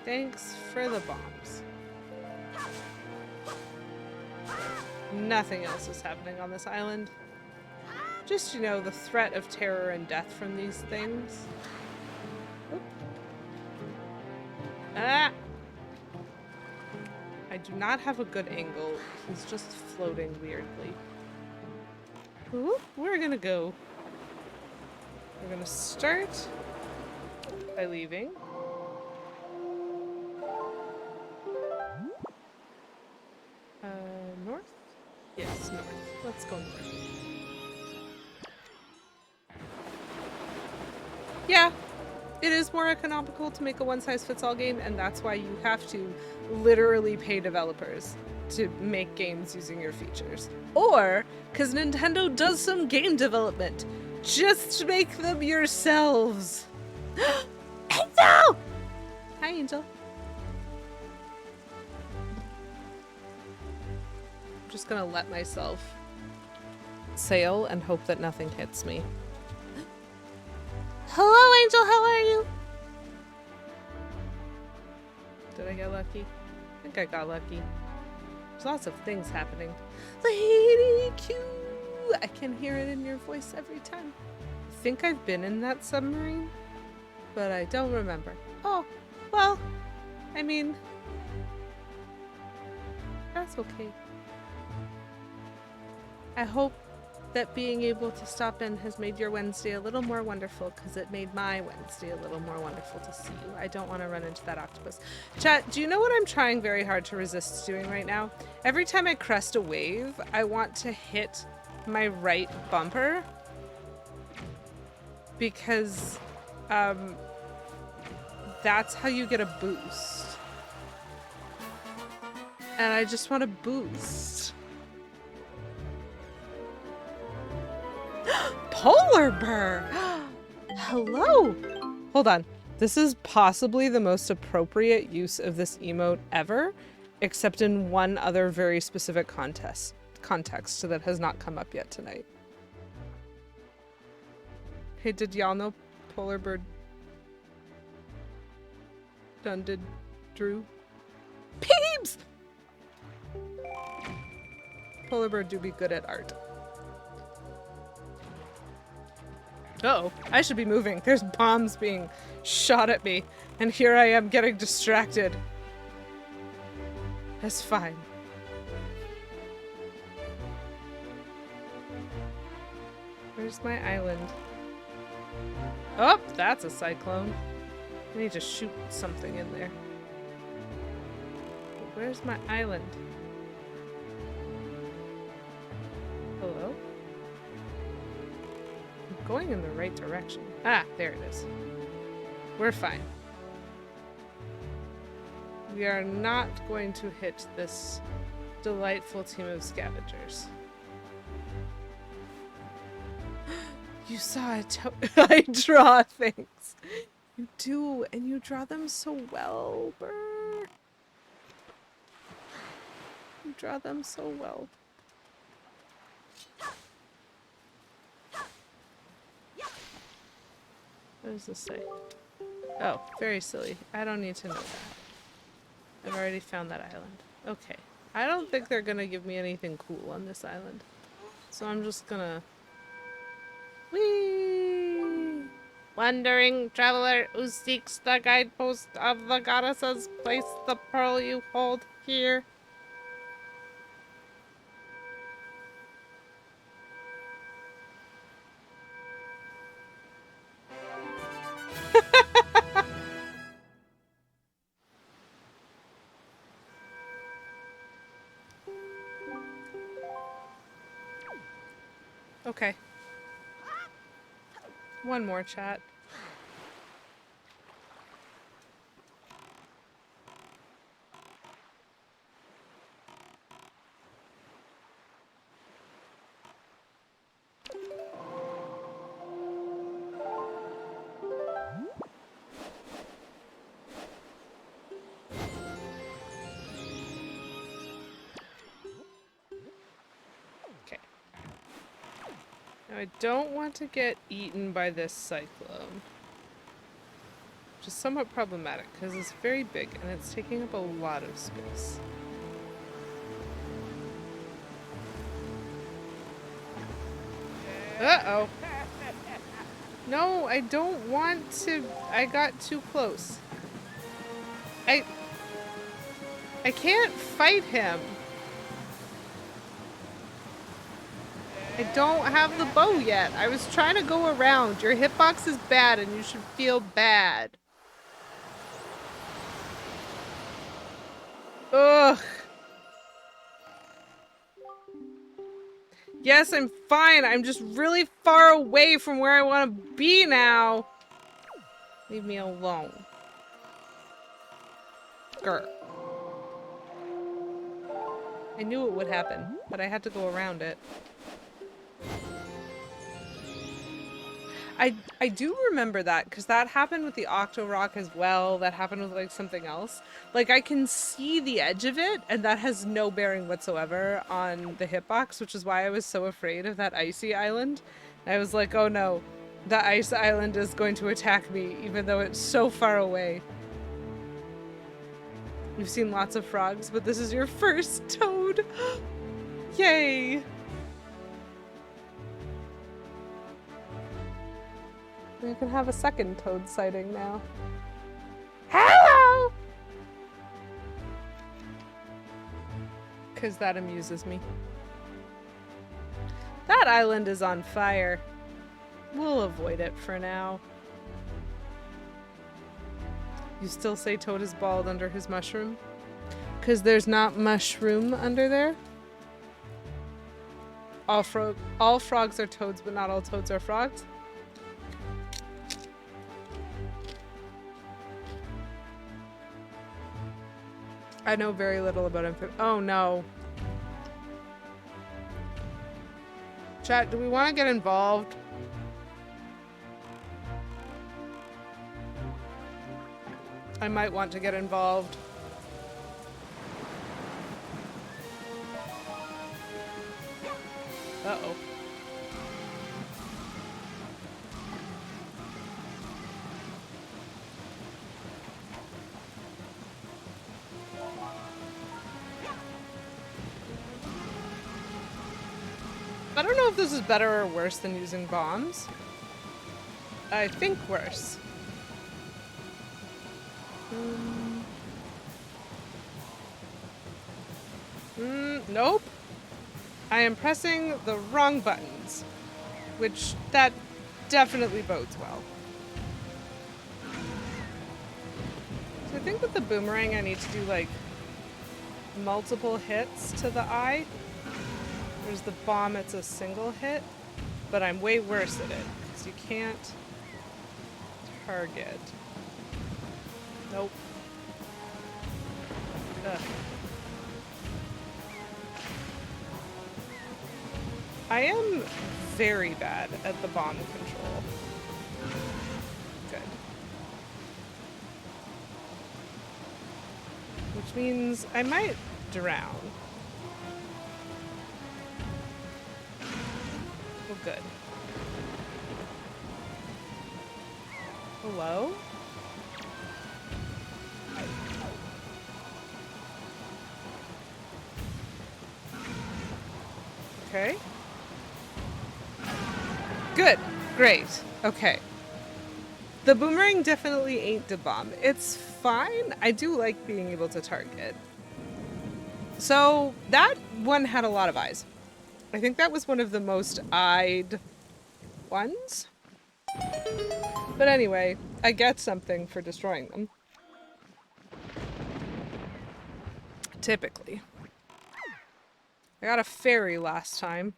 Thanks for the bombs. Nothing else is happening on this island. Just, you know, the threat of terror and death from these things. Oop. Ah! I do not have a good angle. He's just floating weirdly. Ooh, we're gonna go. We're gonna start by leaving. North? Yes, north. Let's go north. Yeah, it is more economical to make a one-size-fits-all game, and that's why you have to literally pay developers to make games using your features. Or, because Nintendo does some game development. Just make them yourselves. Angel! Hi, Angel. I'm just gonna let myself sail and hope that nothing hits me. Hello, Angel, how are you? Did I get lucky? I think I got lucky. There's lots of things happening. Lady Q! I can hear it in your voice every time. I think I've been in that submarine, but I don't remember. Oh, well, I mean, that's okay. I hope that being able to stop in has made your Wednesday a little more wonderful, because it made my Wednesday a little more wonderful to see you. I don't want to run into that octopus. Chat, do you know what I'm trying very hard to resist doing right now? Every time I crest a wave, I want to hit my right bumper, because that's how you get a boost. And I just want a boost. Polar bear! Hello! Hold on. This is possibly the most appropriate use of this emote ever, except in one other very specific context that has not come up yet tonight. Hey, did y'all know Polar Bird done did Drew? Peeps! Polar Bird do be good at art. Uh-oh, I should be moving. There's bombs being shot at me, and here I am getting distracted. That's fine. Where's my island? Oh, that's a cyclone. I need to shoot something in there. Where's my island? Hello? I'm going in the right direction. Ah, there it is. We're fine. We are not going to hit this delightful team of scavengers. You saw it. I draw things. You do, and you draw them so well, Burr. You draw them so well. What does this say? Oh, very silly. I don't need to know that. I've already found that island. Okay. I don't think they're gonna give me anything cool on this island. So I'm just gonna... Whee! Wandering traveler who seeks the guidepost of the goddesses, place the pearl you hold here. Okay. One more, chat. I don't want to get eaten by this cyclone. Which is somewhat problematic because it's very big and it's taking up a lot of space. Uh-oh. No, I don't want to. I got too close. I can't fight him. I don't have the bow yet. I was trying to go around. Your hitbox is bad and you should feel bad. Ugh. Yes, I'm fine. I'm just really far away from where I want to be now. Leave me alone. Grr. I knew it would happen, but I had to go around it. I do remember that, because that happened with the Octo Rock as well. That happened with, like, something else. Like, I can see the edge of it, and that has no bearing whatsoever on the hitbox, which is why I was so afraid of that icy island. I was like, oh no, the ice island is going to attack me, even though it's so far away. You've seen lots of frogs, but this is your first toad. Yay! You can have a second toad sighting now. Hello! Because that amuses me. That island is on fire. We'll avoid it for now. You still say Toad is bald under his mushroom? Because there's not mushroom under there? All frogs are toads, but not all toads are frogs? I know very little about amphibians. Oh no. Chat, do we want to get involved? I might want to get involved. Uh-oh. I don't know if this is better or worse than using bombs. I think worse. Nope. I am pressing the wrong buttons, which that definitely bodes well. So I think with the boomerang I need to do like multiple hits to the eye. Whereas the bomb, it's a single hit, but I'm way worse at it because you can't target. Nope. Ugh. I am very bad at the bomb control. Good. Which means I might drown. Oh, good. Hello? Okay. Good. Great. Okay. The boomerang definitely ain't the bomb. It's fine. I do like being able to target. So that one had a lot of eyes. I think that was one of the most eyed ones. But anyway, I get something for destroying them. Typically. I got a fairy last time.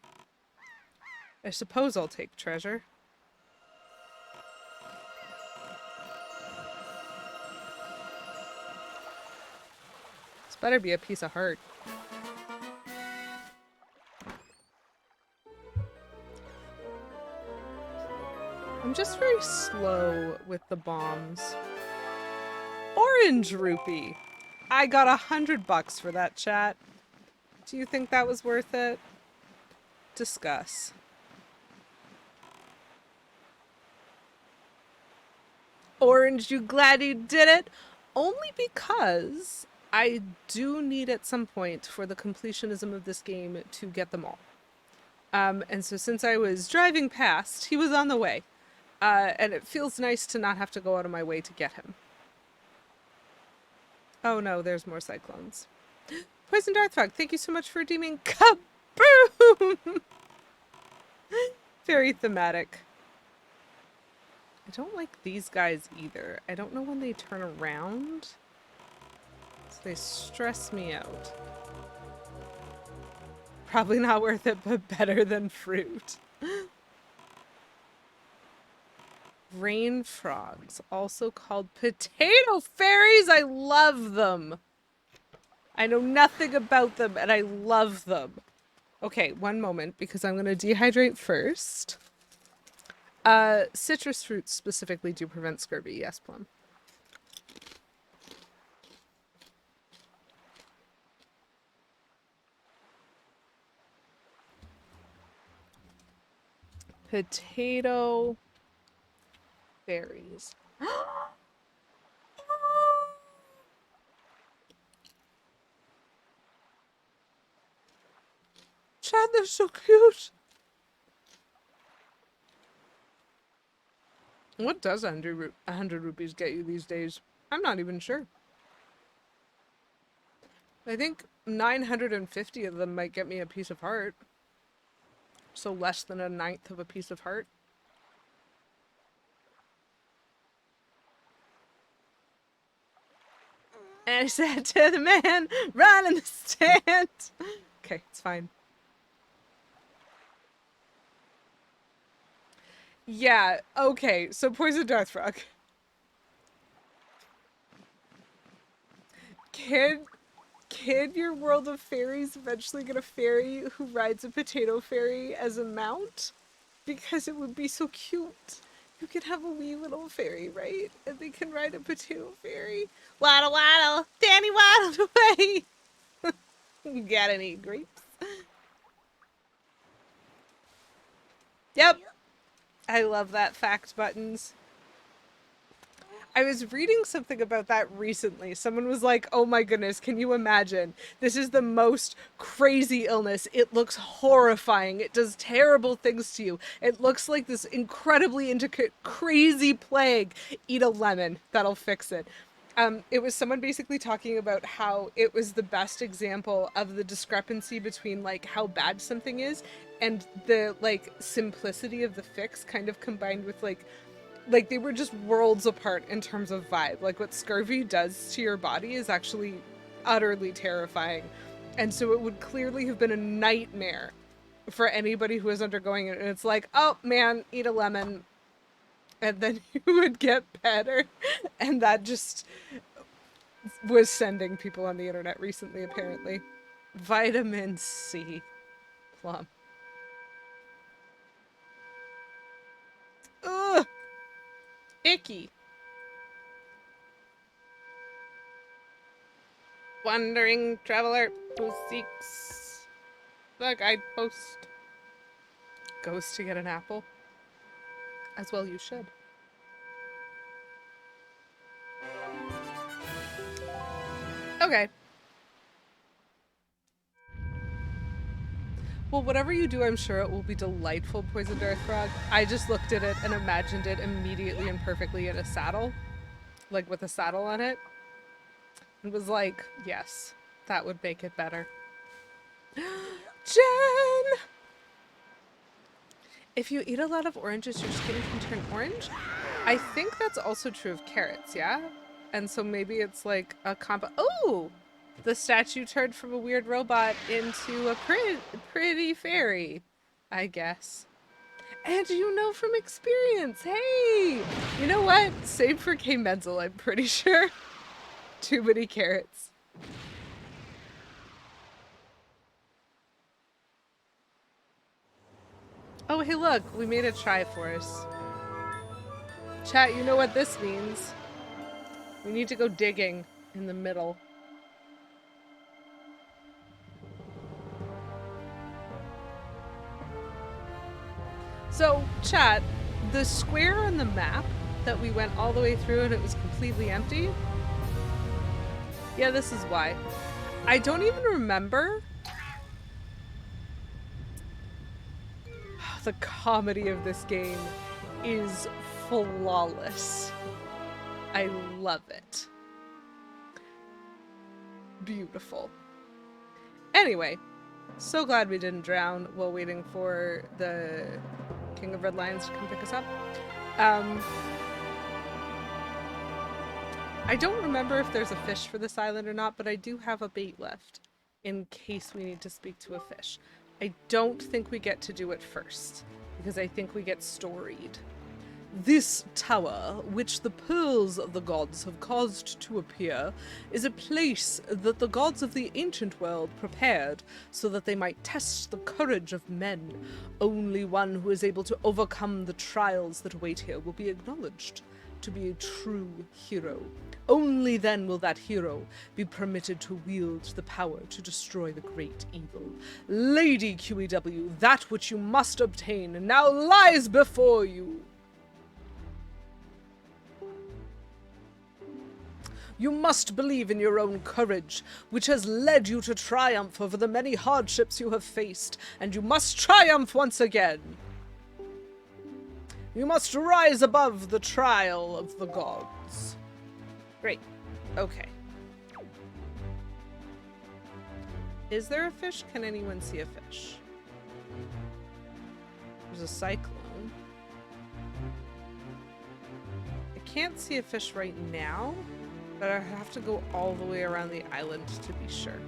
I suppose I'll take treasure. This better be a piece of heart. I'm just very slow with the bombs. Orange rupee! I got $100 for that, chat. Do you think that was worth it? Discuss. Orange, you glad you did it? Only because I do need at some point for the completionism of this game to get them all. And so since I was driving past, he was on the way. And it feels nice to not have to go out of my way to get him. Oh no, there's more cyclones. Poison Darthfog, thank you so much for redeeming Kaboom! Very thematic. I don't like these guys either. I don't know when they turn around. So they stress me out. Probably not worth it, but better than fruit. Rain frogs, also called potato fairies. I love them. I know nothing about them, and I love them. Okay, one moment, because I'm going to dehydrate first. Citrus fruits specifically do prevent scurvy. Yes, Plum. Potato berries. so cute. What does 100 rupees get you these days? I'm not even sure. I think 950 of them might get me a piece of heart. So less than a ninth of a piece of heart. And I said to the man, run in the stand. Okay, it's fine. Yeah, okay, so Poison Darth Frog. Can your world of fairies eventually get a fairy who rides a potato fairy as a mount? Because it would be so cute. You could have a wee little fairy, right? And they can ride a potato fairy. Waddle waddle, Danny waddled away. You got any grapes? Yep. I love that fact buttons. I was reading something about that recently. Someone was like, oh my goodness, can you imagine? This is the most crazy illness. It looks horrifying. It does terrible things to you. It looks like this incredibly intricate, crazy plague. Eat a lemon. That'll fix it. It was someone basically talking about how it was the best example of the discrepancy between like how bad something is and the like simplicity of the fix kind of combined with like they were just worlds apart in terms of vibe. Like what scurvy does to your body is actually utterly terrifying. And so it would clearly have been a nightmare for anybody who was undergoing it. And it's like, oh man, eat a lemon. And then you would get better. And that just was sending people on the internet recently, apparently. Vitamin C. Plum. Ugh! Icky. Wandering traveler who seeks the guidepost goes to get an apple. As well you should. Okay. Well, whatever you do, I'm sure it will be delightful, Poison Darth Frog. I just looked at it and imagined it immediately and perfectly in a saddle. Like with a saddle on it. It was like, yes, that would make it better. Jen! If you eat a lot of oranges, your skin can turn orange? I think that's also true of carrots, yeah? And so maybe it's like a combo. Oh! The statue turned from a weird robot into a pretty fairy, I guess. And you know from experience, hey! You know what? Save for K. Menzel, I'm pretty sure. Too many carrots. Oh, hey look, we made a Triforce. Chat, you know what this means. We need to go digging in the middle. So, chat, the square on the map that we went all the way through and it was completely empty. Yeah, this is why. I don't even remember. The comedy of this game is flawless. I love it. Beautiful. Anyway, so glad we didn't drown while waiting for the King of Red Lions to come pick us up. I don't remember if there's a fish for this island or not, but I do have a bait left in case we need to speak to a fish. I don't think we get to do it first, because I think we get storied. This tower, which the pearls of the gods have caused to appear, is a place that the gods of the ancient world prepared so that they might test the courage of men. Only one who is able to overcome the trials that await here will be acknowledged to be a true hero. Only then will that hero be permitted to wield the power to destroy the great evil. Lady QEW, that which you must obtain now lies before you. You must believe in your own courage, which has led you to triumph over the many hardships you have faced, and you must triumph once again. You must rise above the trial of the gods. Great. Okay. Is there a fish? Can anyone see a fish? There's a cyclone. I can't see a fish right now, but I have to go all the way around the island to be sure.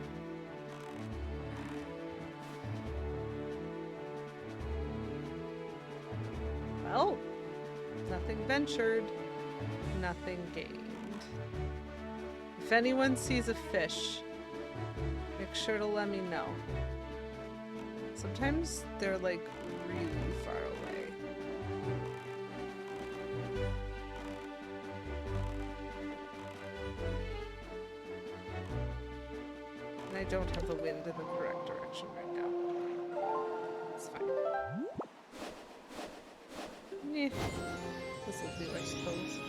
Well, nothing ventured, nothing gained. If anyone sees a fish, make sure to let me know. Sometimes they're like really far away. And I don't have the wind in the correct direction right now. It's fine. Eh, this will do, I suppose.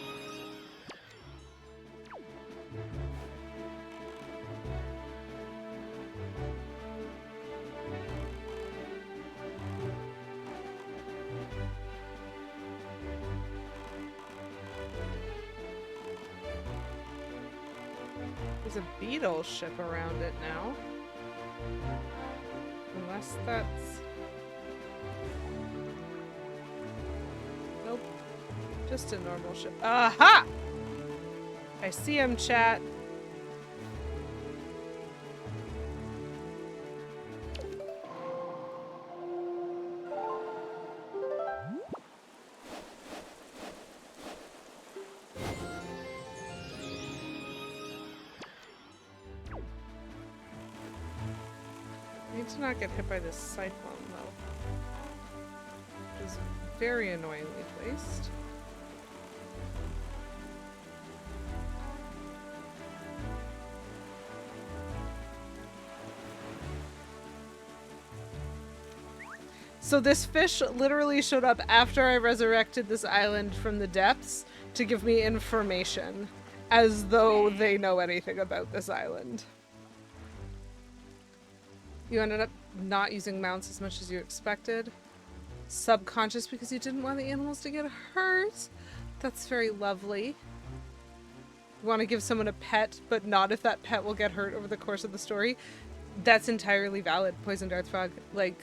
There's a beetle ship around it now. Unless that's... Nope. Just a normal ship. Aha! I see him, chat. To not get hit by this cyclone, though. Which is very annoyingly placed. So this fish literally showed up after I resurrected this island from the depths to give me information, as though they know anything about this island. You ended up not using mounts as much as you expected. Subconscious because you didn't want the animals to get hurt. That's very lovely. You want to give someone a pet, but not if that pet will get hurt over the course of the story. That's entirely valid, Poison Dart Frog. Like,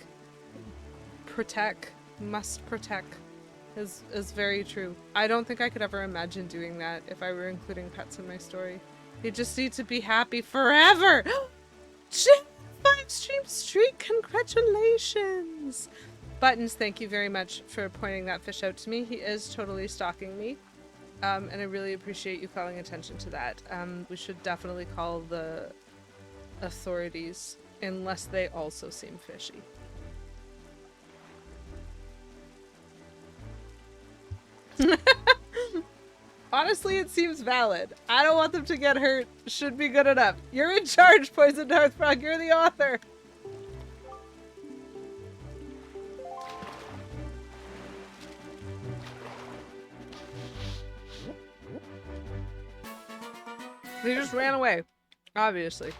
protect, must protect is very true. I don't think I could ever imagine doing that if I were including pets in my story. You just need to be happy forever! 5-stream streak, congratulations! Buttons, thank you very much for pointing that fish out to me. He is totally stalking me. And I really appreciate you calling attention to that. We should definitely call the authorities, unless they also seem fishy. Honestly, it seems valid. I don't want them to get hurt. Should be good enough. You're in charge, Poison Dart Frog. You're the author. They just ran away. Obviously.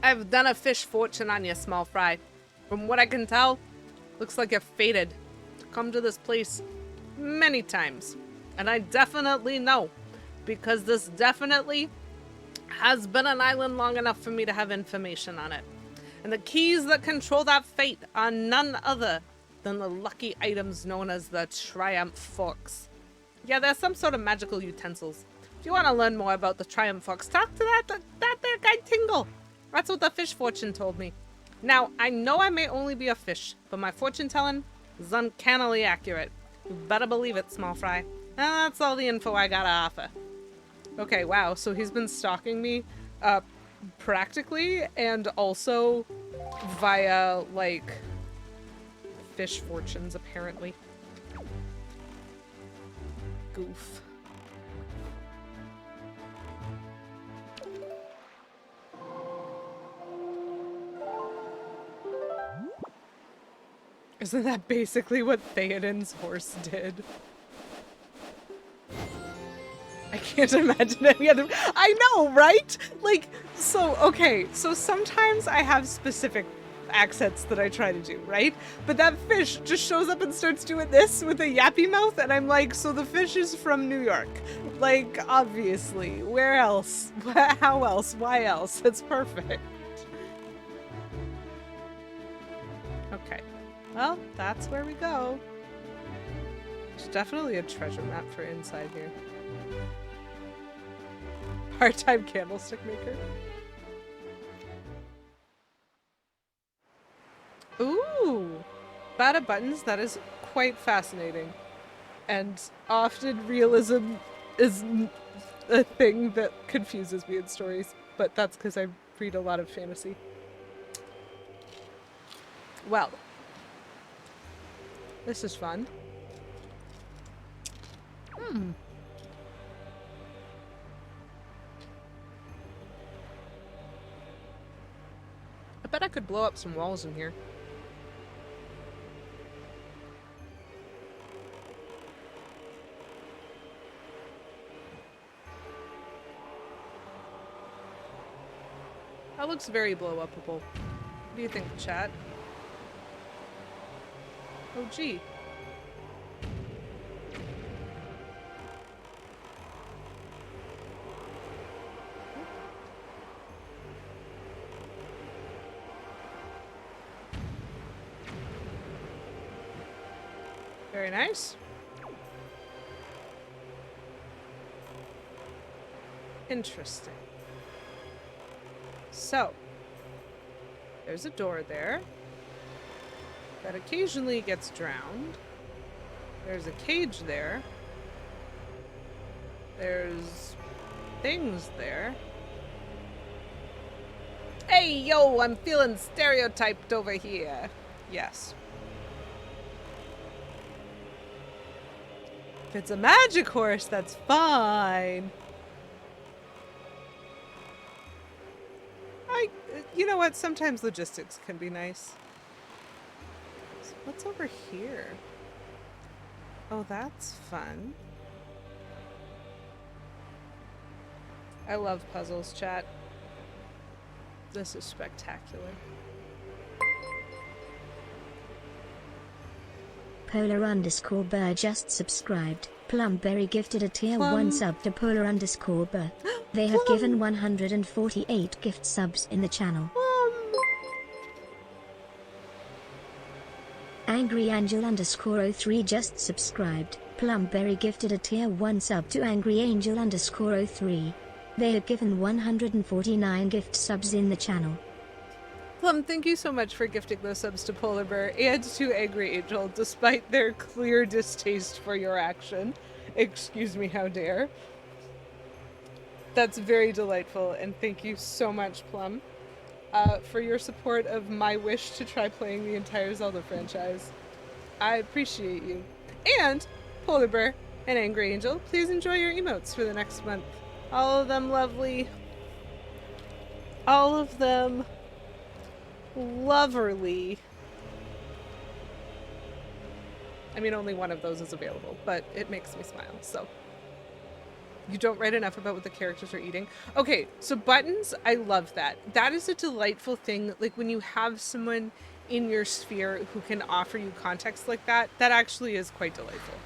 I've done a fish fortune on you, small fry. From what I can tell, looks like you're fated. Come to this place many times, and I definitely know, because this definitely has been an island long enough for me to have information on it, and the keys that control that fate are none other than the lucky items known as the Triumph Forks. Yeah, they're some sort of magical utensils. If you want to learn more about the Triumph Forks, talk to that there guy Tingle. That's what the fish fortune told me. Now, I know I may only be a fish, but my fortune telling is uncannily accurate. You better believe it, small fry. And that's all the info I gotta offer. Okay, wow, so he's been stalking me, practically, and also via, like, fish fortunes, apparently. Goof. Isn't that basically what Theoden's horse did? can't imagine any other. I know, right? Like, so, okay, so sometimes I have specific accents that I try to do, right? But that fish just shows up and starts doing this with a yappy mouth, and I'm like, so the fish is from New York. Like, obviously. Where else? How else? Why else? It's perfect. Okay. Well, that's where we go. There's definitely a treasure map for inside here. Part-time candlestick maker. Ooh! Bada buttons, that is quite fascinating. And often realism is a thing that confuses me in stories, but that's because I read a lot of fantasy. Well, this is fun. I bet I could blow up some walls in here. That looks very blow-upable. What do you think, chat? Oh, gee. Very nice. Interesting. So, there's a door there that occasionally gets drowned. There's a cage there. There's things there. Hey, yo, I'm feeling stereotyped over here. Yes. If it's a magic horse, that's fine. You know what? Sometimes logistics can be nice. So what's over here? Oh, that's fun. I love puzzles, chat. This is spectacular. Polar_Burr just subscribed. Plumberry gifted a tier 1 sub to Polar_Burr. They have given 148 gift subs in the channel. AngryAngel_03 just subscribed. Plumberry gifted a tier 1 sub to AngryAngel_03. They have given 149 gift subs in the channel. Plum, thank you so much for gifting those subs to Polar Bear and to Angry Angel, despite their clear distaste for your action. Excuse me, how dare. That's very delightful, and thank you so much, Plum, for your support of my wish to try playing the entire Zelda franchise. I appreciate you. And, Polar Bear and Angry Angel, please enjoy your emotes for the next month. All of them lovely. All of them loverly. I mean, only one of those is available, but it makes me smile, so. You don't write enough about what the characters are eating. Okay, so buttons, I love that. That is a delightful thing. Like, when you have someone in your sphere who can offer you context like that, that actually is quite delightful.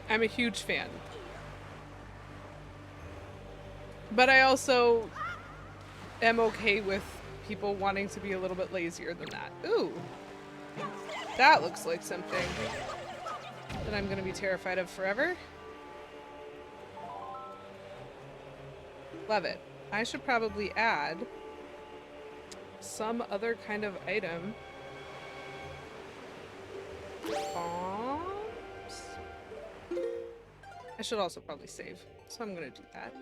I'm a huge fan. But I also am okay with people wanting to be a little bit lazier than that. Ooh. That looks like something that I'm going to be terrified of forever. Love it. I should probably add some other kind of item. Bombs. I should also probably save, so I'm going to do that.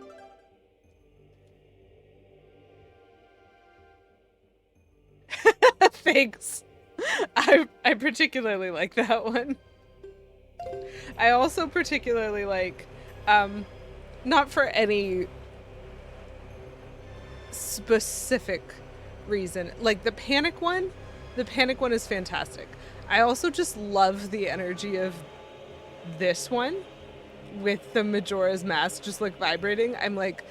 Thanks. I particularly like that one. I also particularly like, not for any specific reason, like the panic one is fantastic. I also just love the energy of this one. with the Majora's Mask just like vibrating. I'm like,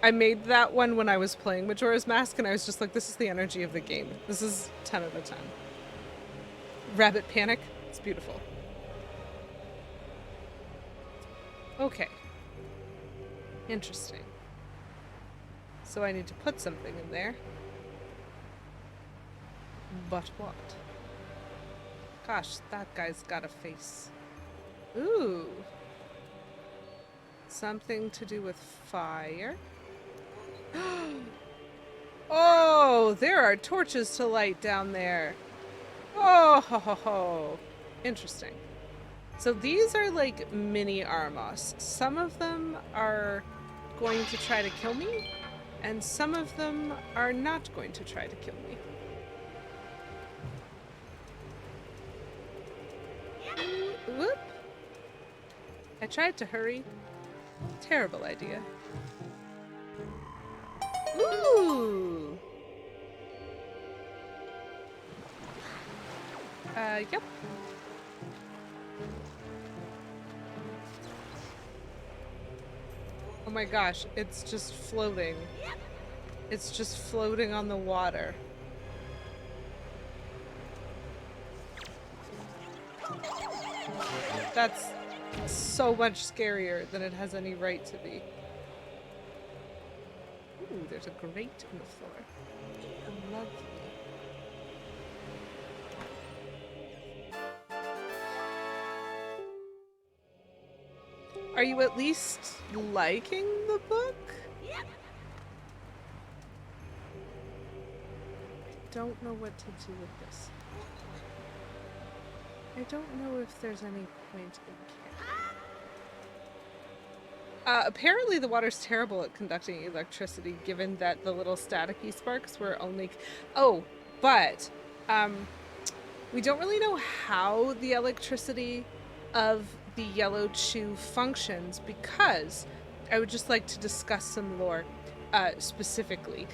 I made that one when I was playing Majora's Mask, and I was just like, this is the energy of the game. This is 10 out of 10. Rabbit Panic. It's beautiful. Okay. Interesting. So I need to put something in there. But what? Gosh, that guy's got a face. Ooh. Something to do with fire. Oh, there are torches to light down there. Oh, ho, ho, ho. Interesting. So these are like mini Armos. Some of them are going to try to kill me, and some of them are not going to try to kill me. Whoop. I tried to hurry. Terrible idea. Ooh. Yep. Oh my gosh, it's just floating. It's just floating on the water. That's so much scarier than it has any right to be. Ooh, there's a grate in the floor. Lovely. Are you at least liking the book? I don't know what to do with this. I don't know if there's any point in caring. Apparently the water's terrible at conducting electricity, given that the little staticky sparks were only... Oh, but we don't really know how the electricity of the yellow chew functions, because I would just like to discuss some lore specifically.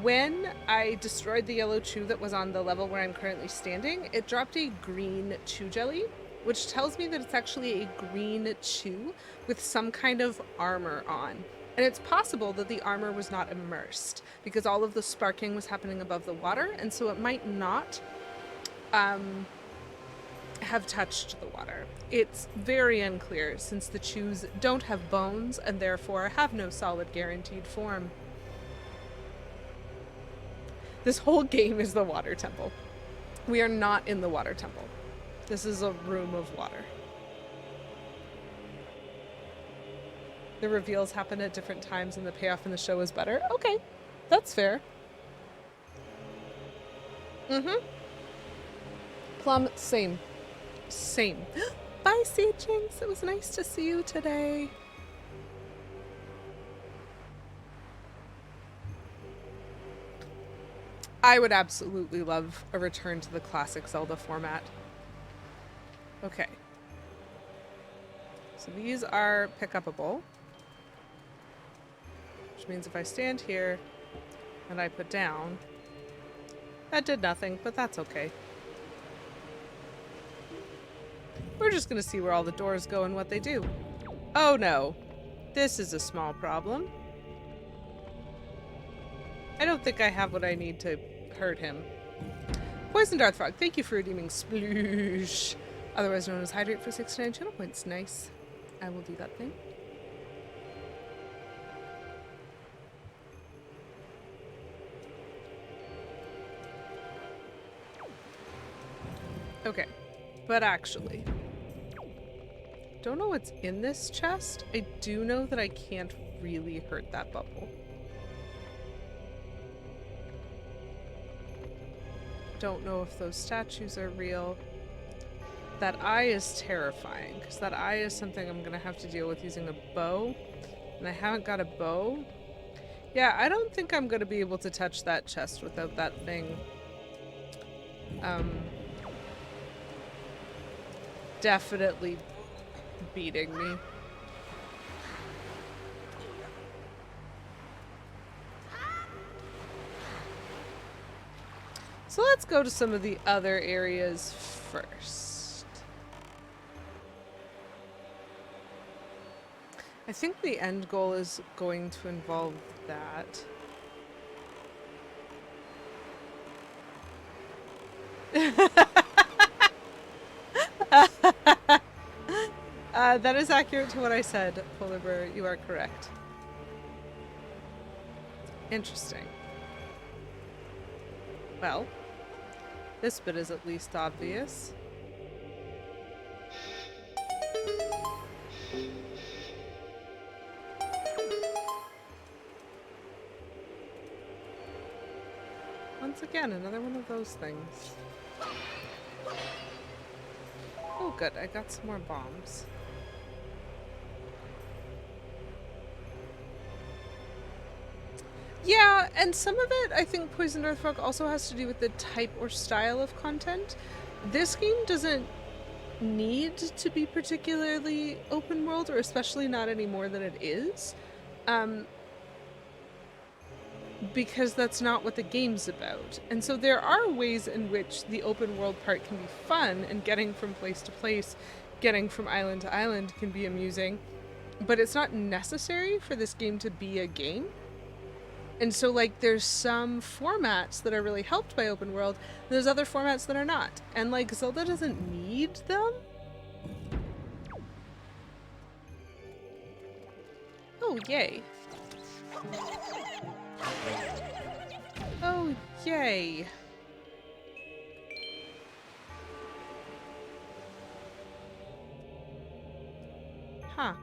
When I destroyed the yellow chew that was on the level where I'm currently standing, it dropped a green chew jelly, which tells me that it's actually a green chew with some kind of armor on. And it's possible that the armor was not immersed because all of the sparking was happening above the water, and so it might not have touched the water. It's very unclear since the chews don't have bones and therefore have no solid guaranteed form. This whole game is the water temple. We are not in the water temple. This is a room of water. The reveals happen at different times and the payoff in the show is better. Okay, that's fair. Mm-hmm. Plum, same. Same. Bye, Sea Jinx. It was nice to see you today. I would absolutely love a return to the classic Zelda format. Okay. So these are pick-upable. Which means if I stand here and I put down, that did nothing, but that's okay. We're just gonna see where all the doors go and what they do. Oh no. This is a small problem. I don't think I have what I need to hurt him. Poison Darth Frog, thank you for redeeming Sploosh, otherwise known as Hydrate, for 69 channel points. Nice. I will do that thing. Okay, but actually, don't know what's in this chest. I do know that I can't really hurt that bubble. Don't know if those statues are real. That eye is terrifying, because that eye is something I'm gonna have to deal with using a bow, and I haven't got a bow. Yeah, I don't think I'm gonna be able to touch that chest without that thing definitely beating me. So let's go to some of the other areas first. I think the end goal is going to involve that. That is accurate to what I said, Polar Bear. You are correct. Interesting. Well, this bit is at least obvious. Once again, another one of those things. Oh good, I got some more bombs. Yeah, and some of it, I think Poisoned Earthrock also has to do with the type or style of content. This game doesn't need to be particularly open world, or especially not any more than it is. Because that's not what the game's about. And so there are ways in which the open world part can be fun, and getting from place to place, getting from island to island can be amusing, but it's not necessary for this game to be a game. And so, like, there's some formats that are really helped by open world, and there's other formats that are not. And, like, Zelda doesn't need them. Oh, yay. Oh, yay. Huh.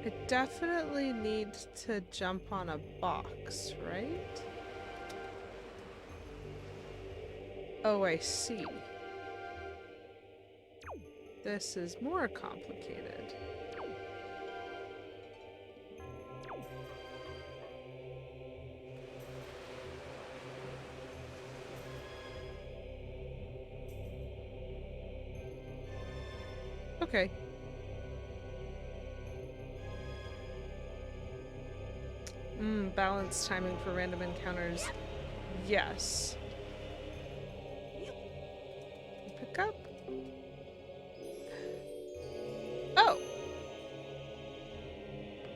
I definitely need to jump on a box, right? Oh, I see. This is more complicated. Okay. Balanced timing for random encounters. Yes. Pick up. Oh!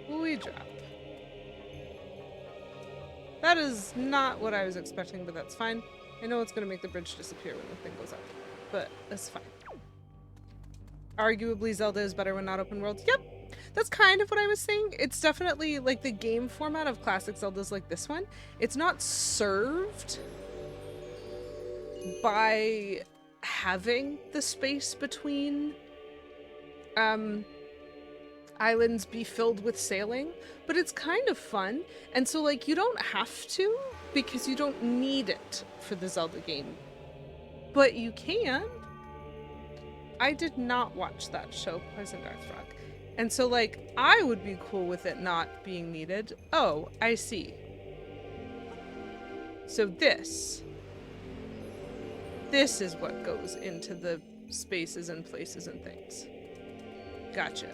We drop. That is not what I was expecting, but that's fine. I know it's gonna make the bridge disappear when the thing goes up, but that's fine. Arguably, Zelda is better when not open world. Yep! That's kind of what I was saying. It's definitely, like, the game format of classic Zeldas like this one. It's not served by having the space between islands be filled with sailing, but it's kind of fun. And so, like, you don't have to, because you don't need it for the Zelda game. But you can. I did not watch that show, Poisoned Earthrock. And so, like, I would be cool with it not being needed. Oh, I see. So this is what goes into the spaces and places and things. Gotcha.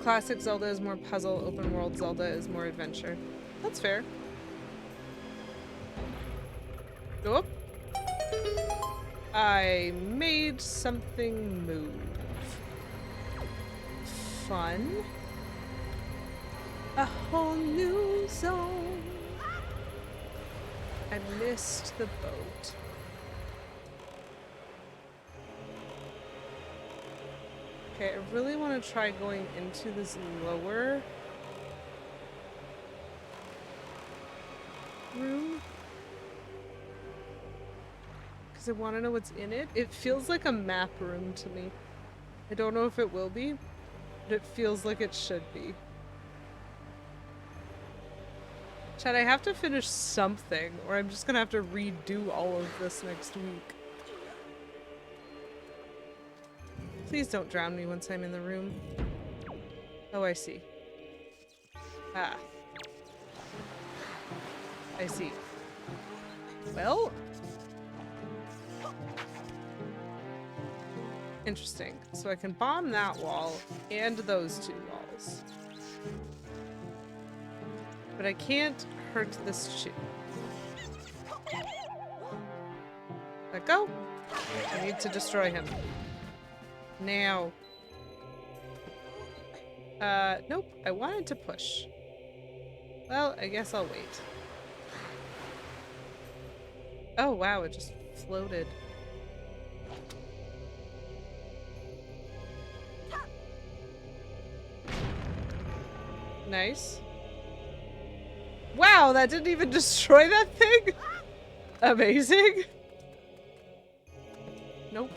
Classic Zelda is more puzzle, open world Zelda is more adventure. That's fair. Go up. I made something move. Fun. A whole new zone. I missed the boat. Okay, I really want to try going into this lower room. Because I want to know what's in it. It feels like a map room to me. I don't know if it will be, but it feels like it should be. Chad, I have to finish something, or I'm just gonna have to redo all of this next week. Please don't drown me once I'm in the room. Oh, I see. Ah. I see. Well. Interesting. So I can bomb that wall and those two walls. But I can't hurt this shoe. Let go. I need to destroy him. Now. Nope. I wanted to push. Well, I guess I'll wait. Oh, wow, it just floated. Nice. Wow, that didn't even destroy that thing? Amazing. Nope.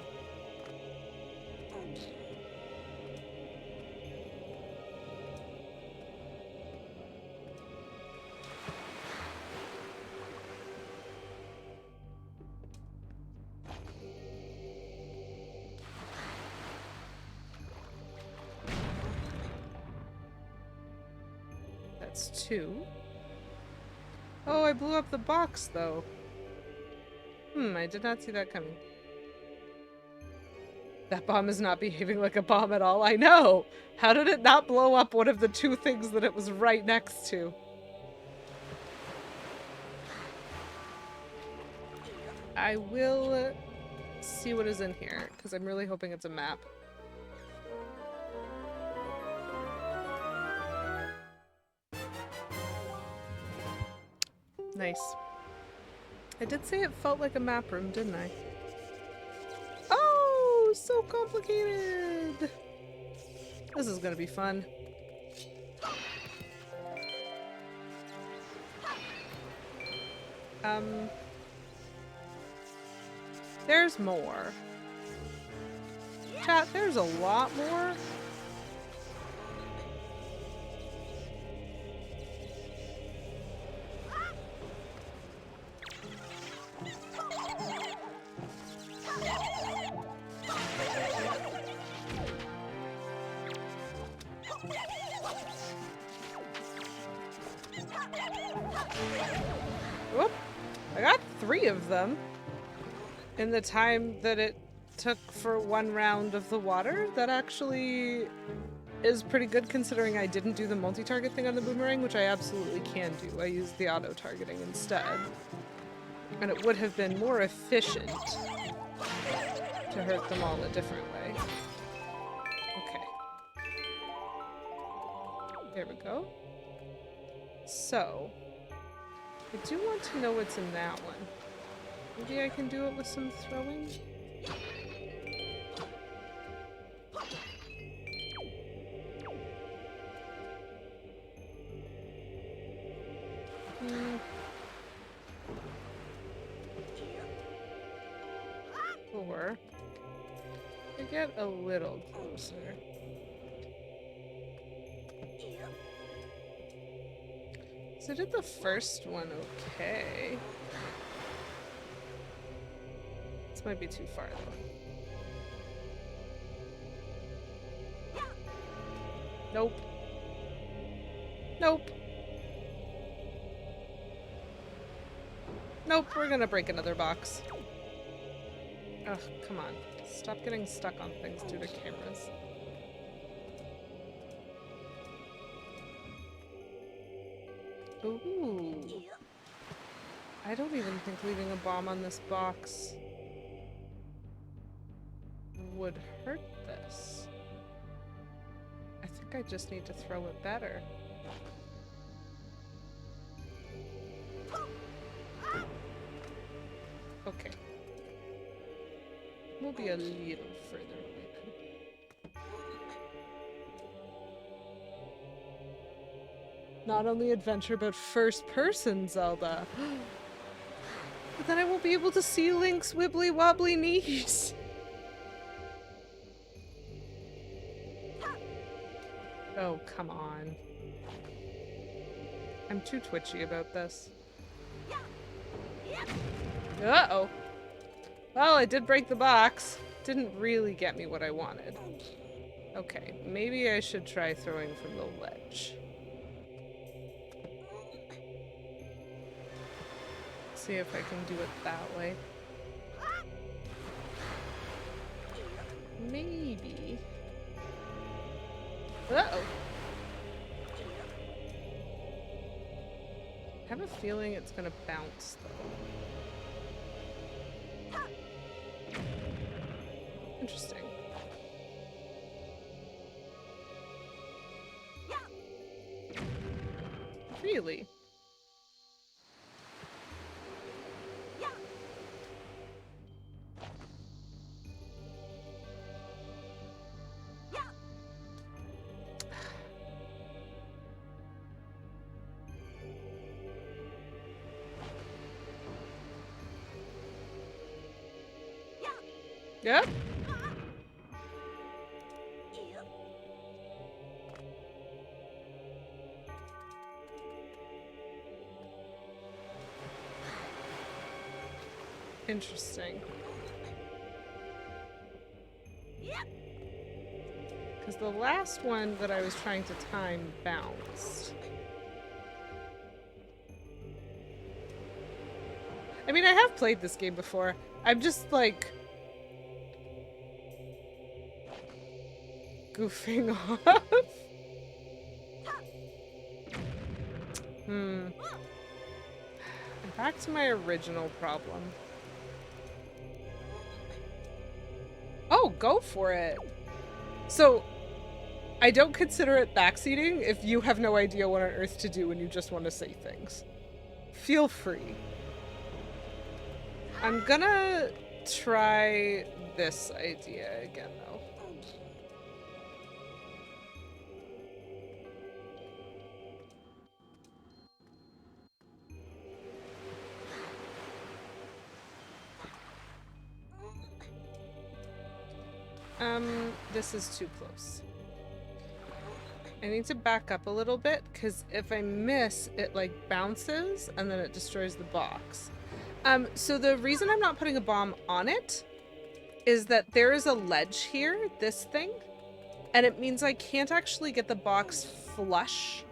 That's 2. Oh, I blew up the box, though. I did not see that coming. That bomb is not behaving like a bomb at all. I know! How did it not blow up one of the 2 things that it was right next to? I will see what is in here, because I'm really hoping it's a map. Nice. I did say it felt like a map room, didn't I? Oh, so complicated! This is gonna be fun. There's more. Chat, there's a lot more. Whoop! I got 3 of them in the time that it took for 1 round of the water. That actually is pretty good considering I didn't do the multi-target thing on the boomerang, which I absolutely can do. I used the auto-targeting instead. And it would have been more efficient to hurt them all a different way. Okay. There we go. So, I do want to know what's in that one. Maybe I can do it with some throwing? Or I get a little closer. So I did the first one okay. This might be too far though. Nope. Nope. Nope, we're gonna break another box. Ugh, come on. Stop getting stuck on things due to cameras. Ooh. I don't even think leaving a bomb on this box would hurt this. I think I just need to throw it better. Okay. We'll be a little further away then. Not only adventure, but first-person Zelda. But then I won't be able to see Link's wibbly-wobbly knees. Oh, come on. I'm too twitchy about this. Uh-oh. Well, I did break the box. Didn't really get me what I wanted. Okay, maybe I should try throwing from the ledge. See if I can do it that way. Maybe. Uh-oh. I have a feeling it's gonna bounce, though. Interesting. Really? Yep. Interesting. Because the last one that I was trying to time bounced. I mean, I have played this game before. I'm just, like, goofing off. Back to my original problem. Oh, go for it. So, I don't consider it backseating if you have no idea what on earth to do and you just want to say things. Feel free. I'm gonna try this idea again, though. This is too close. I need to back up a little bit, because if I miss, it, like, bounces, and then it destroys the box. So the reason I'm not putting a bomb on it is that there is a ledge here, this thing, and it means I can't actually get the box flush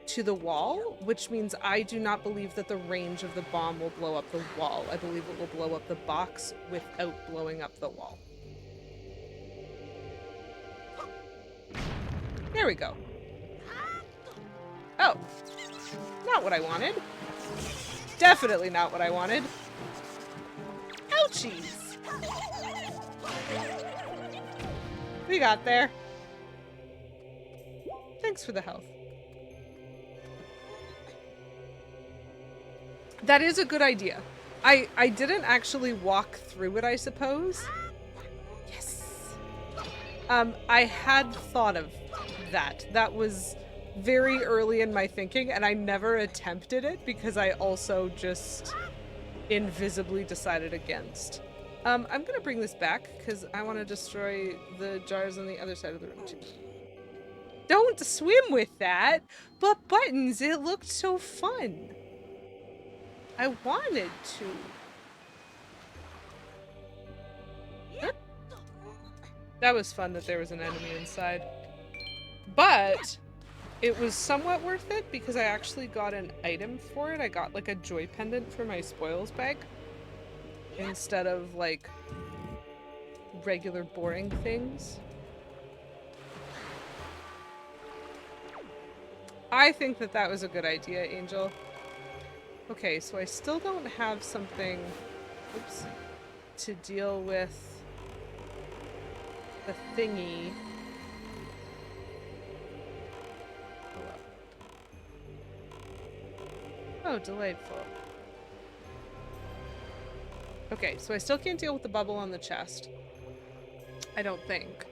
to the wall, which means I do not believe that the range of the bomb will blow up the wall. I believe it will blow up the box without blowing up the wall. There we go. Oh, not what I wanted. Definitely not what I wanted. Ouchies! We got there. Thanks for the health. That is a good idea. I didn't actually walk through it, I suppose. Yes. I had thought of that. That was very early in my thinking, and I never attempted it because I also just invisibly decided against. I'm gonna bring this back because I want to destroy the jars on the other side of the room too. Don't swim with that! But buttons, it looked so fun. I wanted to. Huh? That was fun that there was an enemy inside. But it was somewhat worth it because I actually got an item for it. I got like a joy pendant for my spoils bag instead of like regular boring things. I think that that was a good idea, Angel. Okay, so I still don't have something, oops, to deal with the thingy. Oh, delightful. Okay, so I still can't deal with the bubble on the chest. I don't think.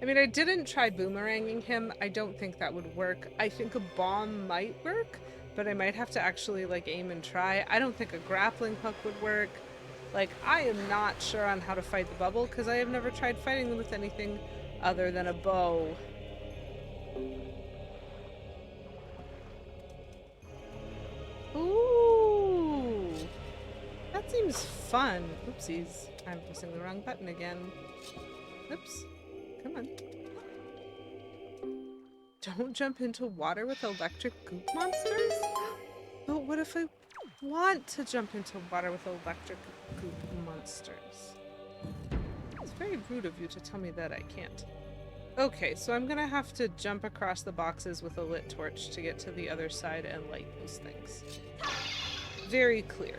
I mean, I didn't try boomeranging him. I don't think that would work. I think a bomb might work, but I might have to actually, like, aim and try. I don't think a grappling hook would work. Like, I am not sure on how to fight the bubble because I have never tried fighting them with anything other than a bow. Ooh! That seems fun. Oopsies. I'm pressing the wrong button again. Oops. Come on. Don't jump into water with electric goop monsters? But what if I want to jump into water with electric goop monsters? It's very rude of you to tell me that I can't. Okay, so I'm gonna have to jump across the boxes with a lit torch to get to the other side and light those things. Very clear.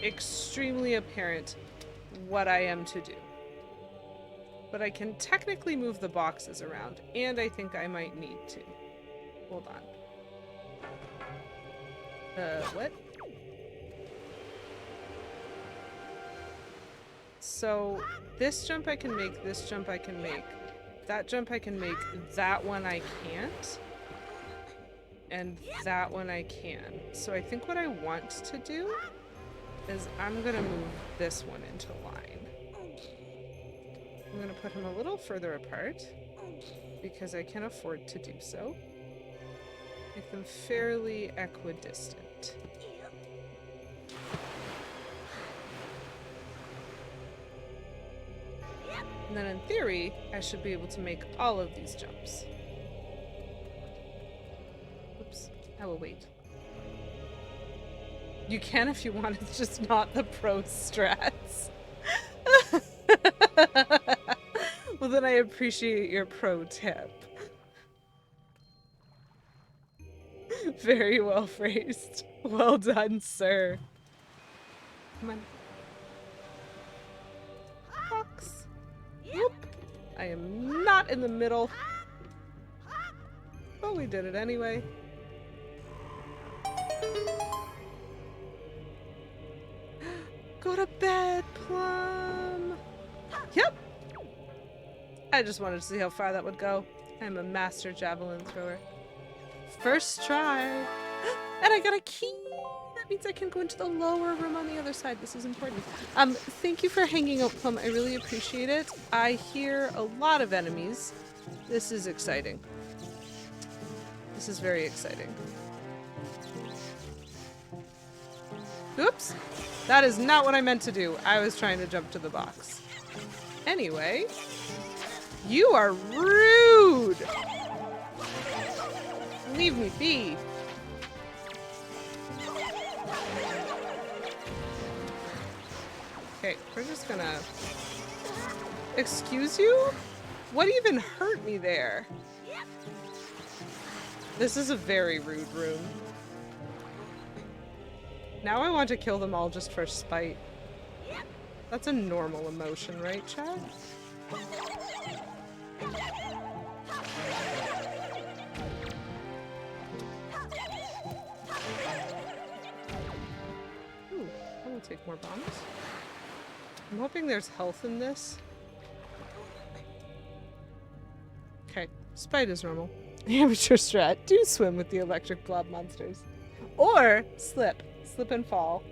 Extremely apparent what I am to do. but I can technically move the boxes around, and I think I might need to. Hold on. What? So, this jump I can make, this jump I can make, that jump I can make, that one I can't, and that one I can. So I think what I want to do is I'm gonna move this one into line. I'm gonna put him a little further apart, because I can afford to do so. Make them fairly equidistant. And then in theory, I should be able to make all of these jumps. Oops, I will wait. You can if you want, it's just not the pro strats. Well, then I appreciate your pro tip. Very well phrased. Well done, sir. Come on. Box. Whoop. I am not in the middle. But we did it anyway. Go to bed, Plum. Yep. I just wanted to see how far that would go. I'm a master javelin thrower. First try. And I got a key. That means I can go into the lower room on the other side. This is important. Thank you for hanging out, Plum. I really appreciate it. I hear a lot of enemies. This is exciting. This is very exciting. Oops. That is not what I meant to do. I was trying to jump to the box. Anyway. You are rude! Leave me be. Okay, we're just gonna... Excuse you? What even hurt me there? This is a very rude room. Now I want to kill them all just for spite. That's a normal emotion, right, Chad? Ooh, I will take more bombs. I'm hoping there's health in this. Okay, spite is normal. Amateur strat, do swim with the electric blob monsters. Or slip. Slip and fall.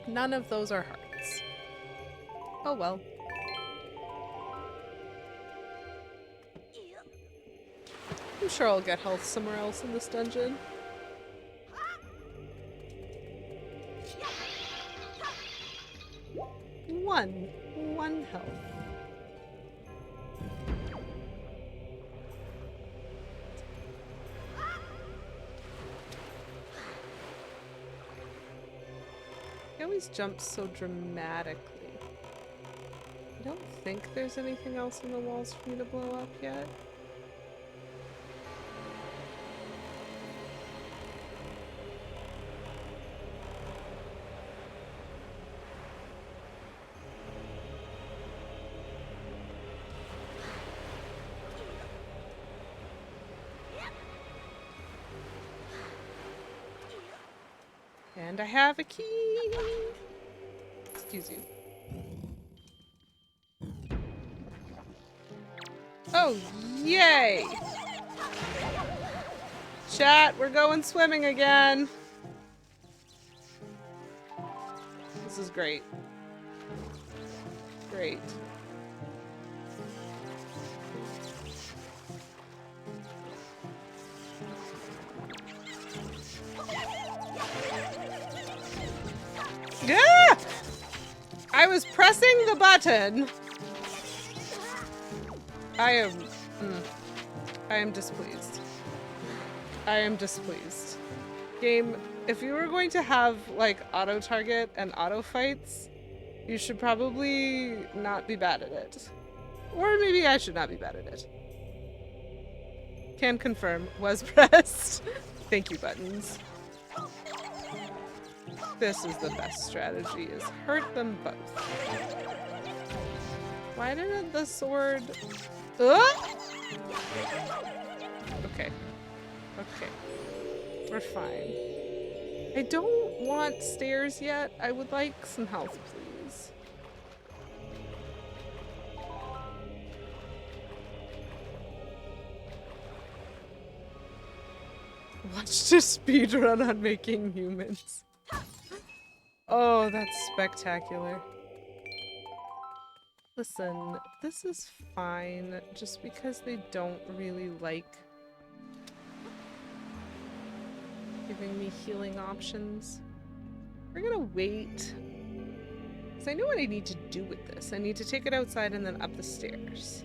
None of those are hearts. Oh well. I'm sure I'll get health somewhere else in this dungeon. One health. He always jumps so dramatically. I don't think there's anything else in the walls for me to blow up yet. And I have a key! Excuse you. Oh, yay! Chat, we're going swimming again! This is great. Great. Yeah! I was pressing the button. I am displeased. I am displeased. Game, if you were going to have like auto target and auto fights, you should probably not be bad at it. Or maybe I should not be bad at it. Can confirm, was pressed. Thank you, buttons. this is the best strategy, is hurt them both. Why didn't the sword... Ugh! Okay. Okay. We're fine. I don't want stairs yet. I would like some health, please. Watch the speedrun on making humans. Oh, that's spectacular. Listen, this is fine, just because they don't really like giving me healing options. We're gonna wait. Because I know what I need to do with this. I need to take it outside and then up the stairs.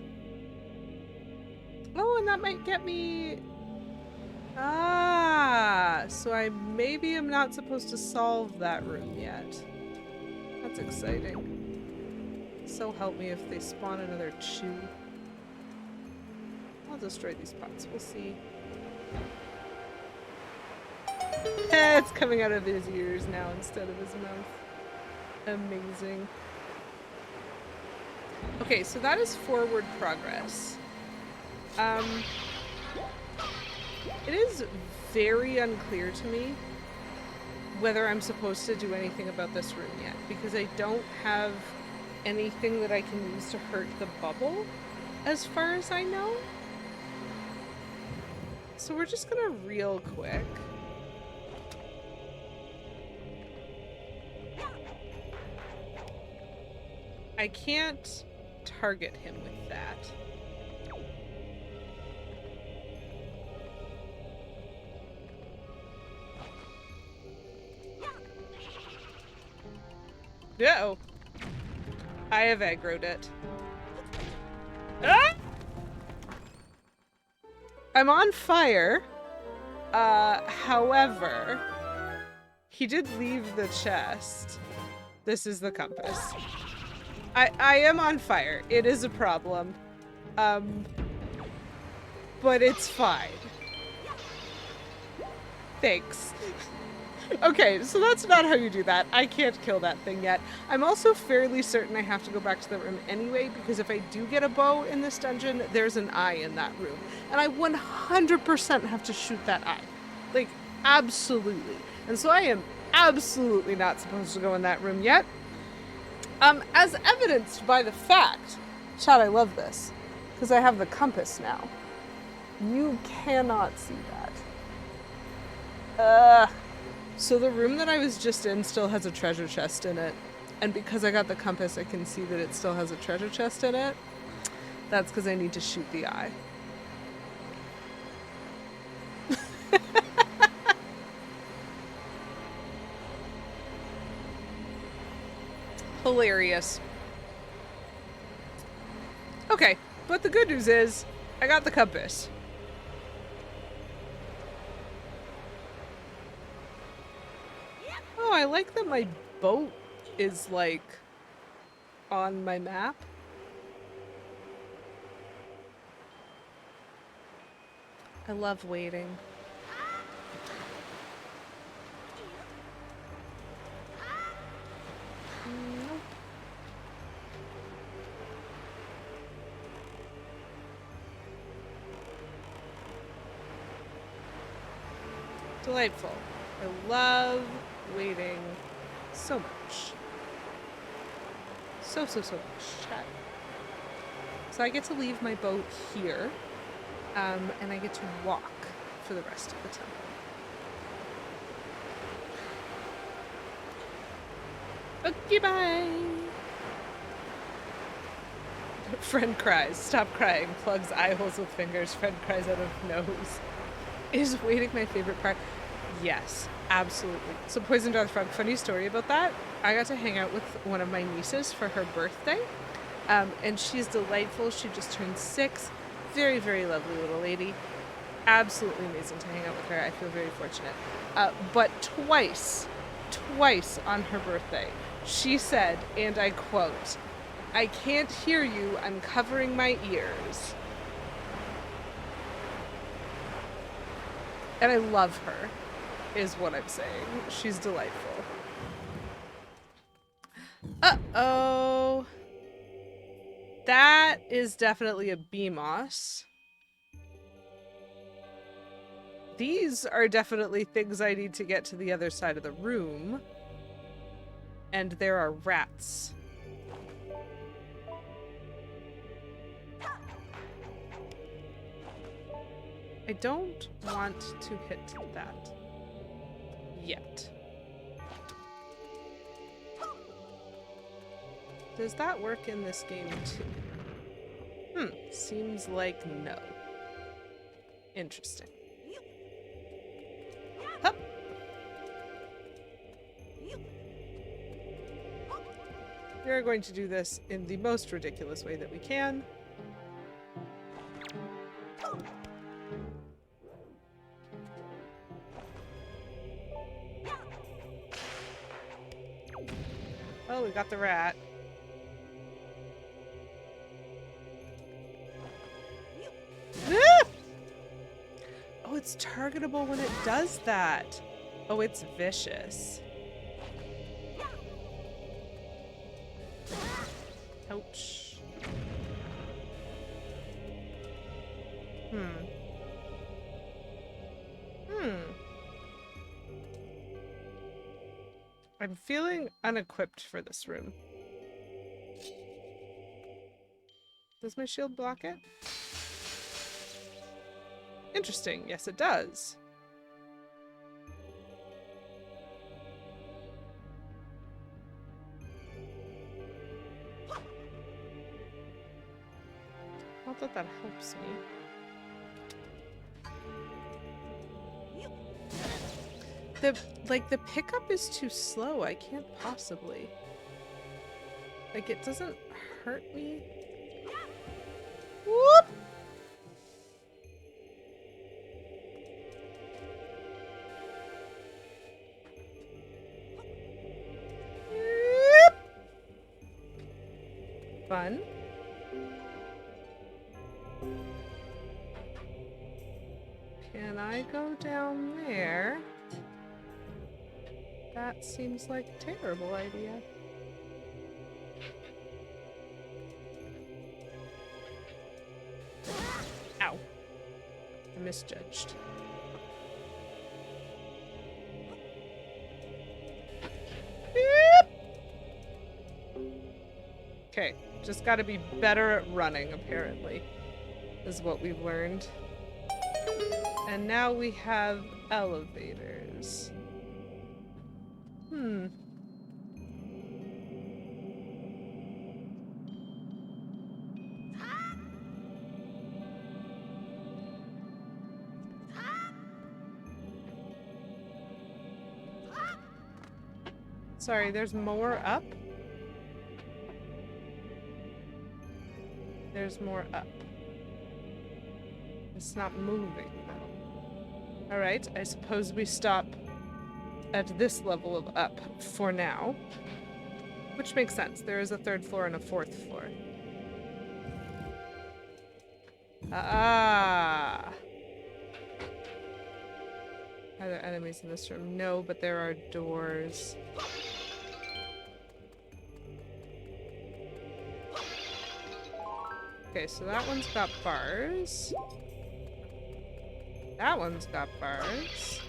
Oh, and that might get me... Ah, so I maybe am not supposed to solve that room yet. That's exciting. So help me if they spawn another chew. I'll destroy these pots. We'll see. It's coming out of his ears now instead of his mouth. Amazing. Okay, so that is forward progress. It is very unclear to me whether I'm supposed to do anything about this room yet, because I don't have anything that I can use to hurt the bubble, as far as I know. So we're just gonna real quick. I can't target him with that. Uh-oh. I have aggroed it. Ah! I'm on fire. However, he did leave the chest. This is the compass. I am on fire. It is a problem. But it's fine. Thanks. Okay, so that's not how you do that. I can't kill that thing yet. I'm also fairly certain I have to go back to the room anyway, because if I do get a bow in this dungeon, there's an eye in that room. And I 100% have to shoot that eye. Like, absolutely. And so I am absolutely not supposed to go in that room yet. As evidenced by the fact, Chad, I love this, because I have the compass now. You cannot see that. So the room that I was just in still has a treasure chest in it. And because I got the compass, I can see that it still has a treasure chest in it. That's because I need to shoot the eye. Hilarious. Okay, but the good news is, I got the compass. Oh, I like that my boat is, like, on my map. I love waiting. Nope. Delightful. I love waiting so much. So much, chat. So I get to leave my boat here, and I get to walk for the rest of the temple. Okay, bye! Friend cries. Stop crying. Plugs eye holes with fingers. Friend cries out of nose. Is waiting my favorite part? Yes, absolutely. So Poison Dart Frog, funny story about that. I got to hang out with one of my nieces for her birthday. And she's delightful. She just turned 6. Very, very lovely little lady. Absolutely amazing to hang out with her. I feel very fortunate. But twice on her birthday, she said, and I quote, "I can't hear you, I'm covering my ears." And I love her, is what I'm saying. She's delightful. Uh-oh. That is definitely a BMOS. These are definitely things I need to get to the other side of the room. And there are rats. I don't want to hit that yet. Does that work in this game too? Seems like no. Interesting. Hup. We're going to do this in the most ridiculous way that we can. Oh, we got the rat. Ah! Oh, it's targetable when it does that. Oh, it's vicious. Ouch. I'm feeling unequipped for this room. Does my shield block it? Interesting. Yes, it does. Not that that helps me. The pickup is too slow. I can't possibly. Like, it doesn't hurt me. Whoop! Whoop! Fun. Can I go down there? That seems like a terrible idea. Ow. I misjudged. Okay, just gotta be better at running, apparently, is what we've learned. And now we have elevators. Sorry, there's more up? There's more up. It's not moving, though. Alright, I suppose we stop at this level of up for now. Which makes sense. There is a third floor and a fourth floor. Ah! Are there enemies in this room? No, but there are doors. Okay, so that one's got bars. That one's got bars.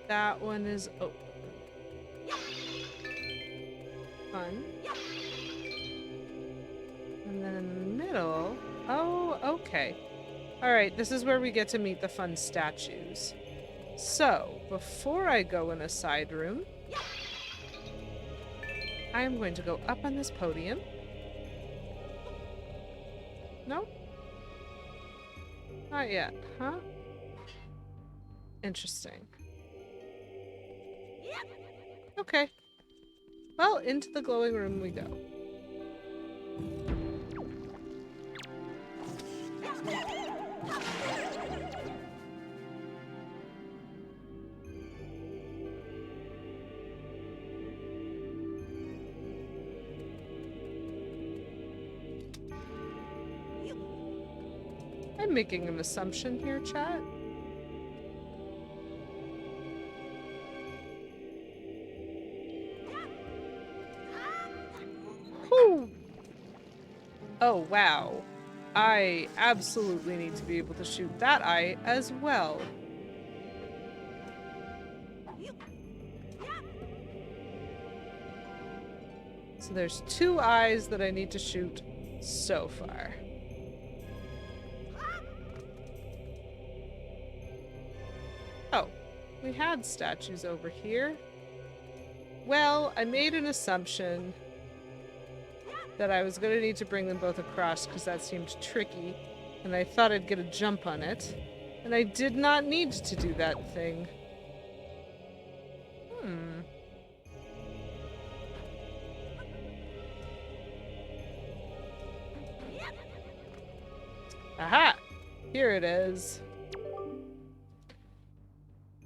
That one is open. Fun. And then in the middle... Oh, okay. Alright, this is where we get to meet the fun statues. So, before I go in a side room, I am going to go up on this podium. No? Not yet, huh? Interesting. Okay. Well, into the glowing room we go. I'm making an assumption here, chat. Oh, wow. I absolutely need to be able to shoot that eye as well. So there's 2 eyes that I need to shoot so far. Oh, we had statues over here. Well, I made an assumption that I was going to need to bring them both across because that seemed tricky, and I thought I'd get a jump on it, and I did not need to do that thing. Aha! Here it is.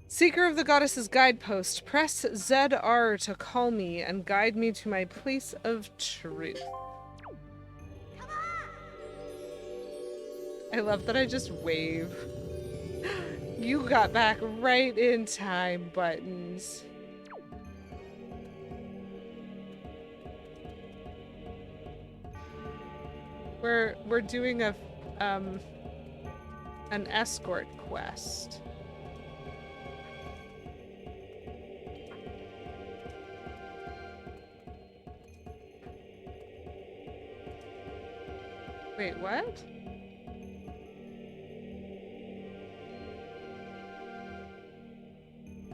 Seeker of the Goddess's Guidepost, press ZR to call me and guide me to my place of truth. I love that I just wave. You got back right in time, Buttons. We're doing a an escort quest. Wait, what?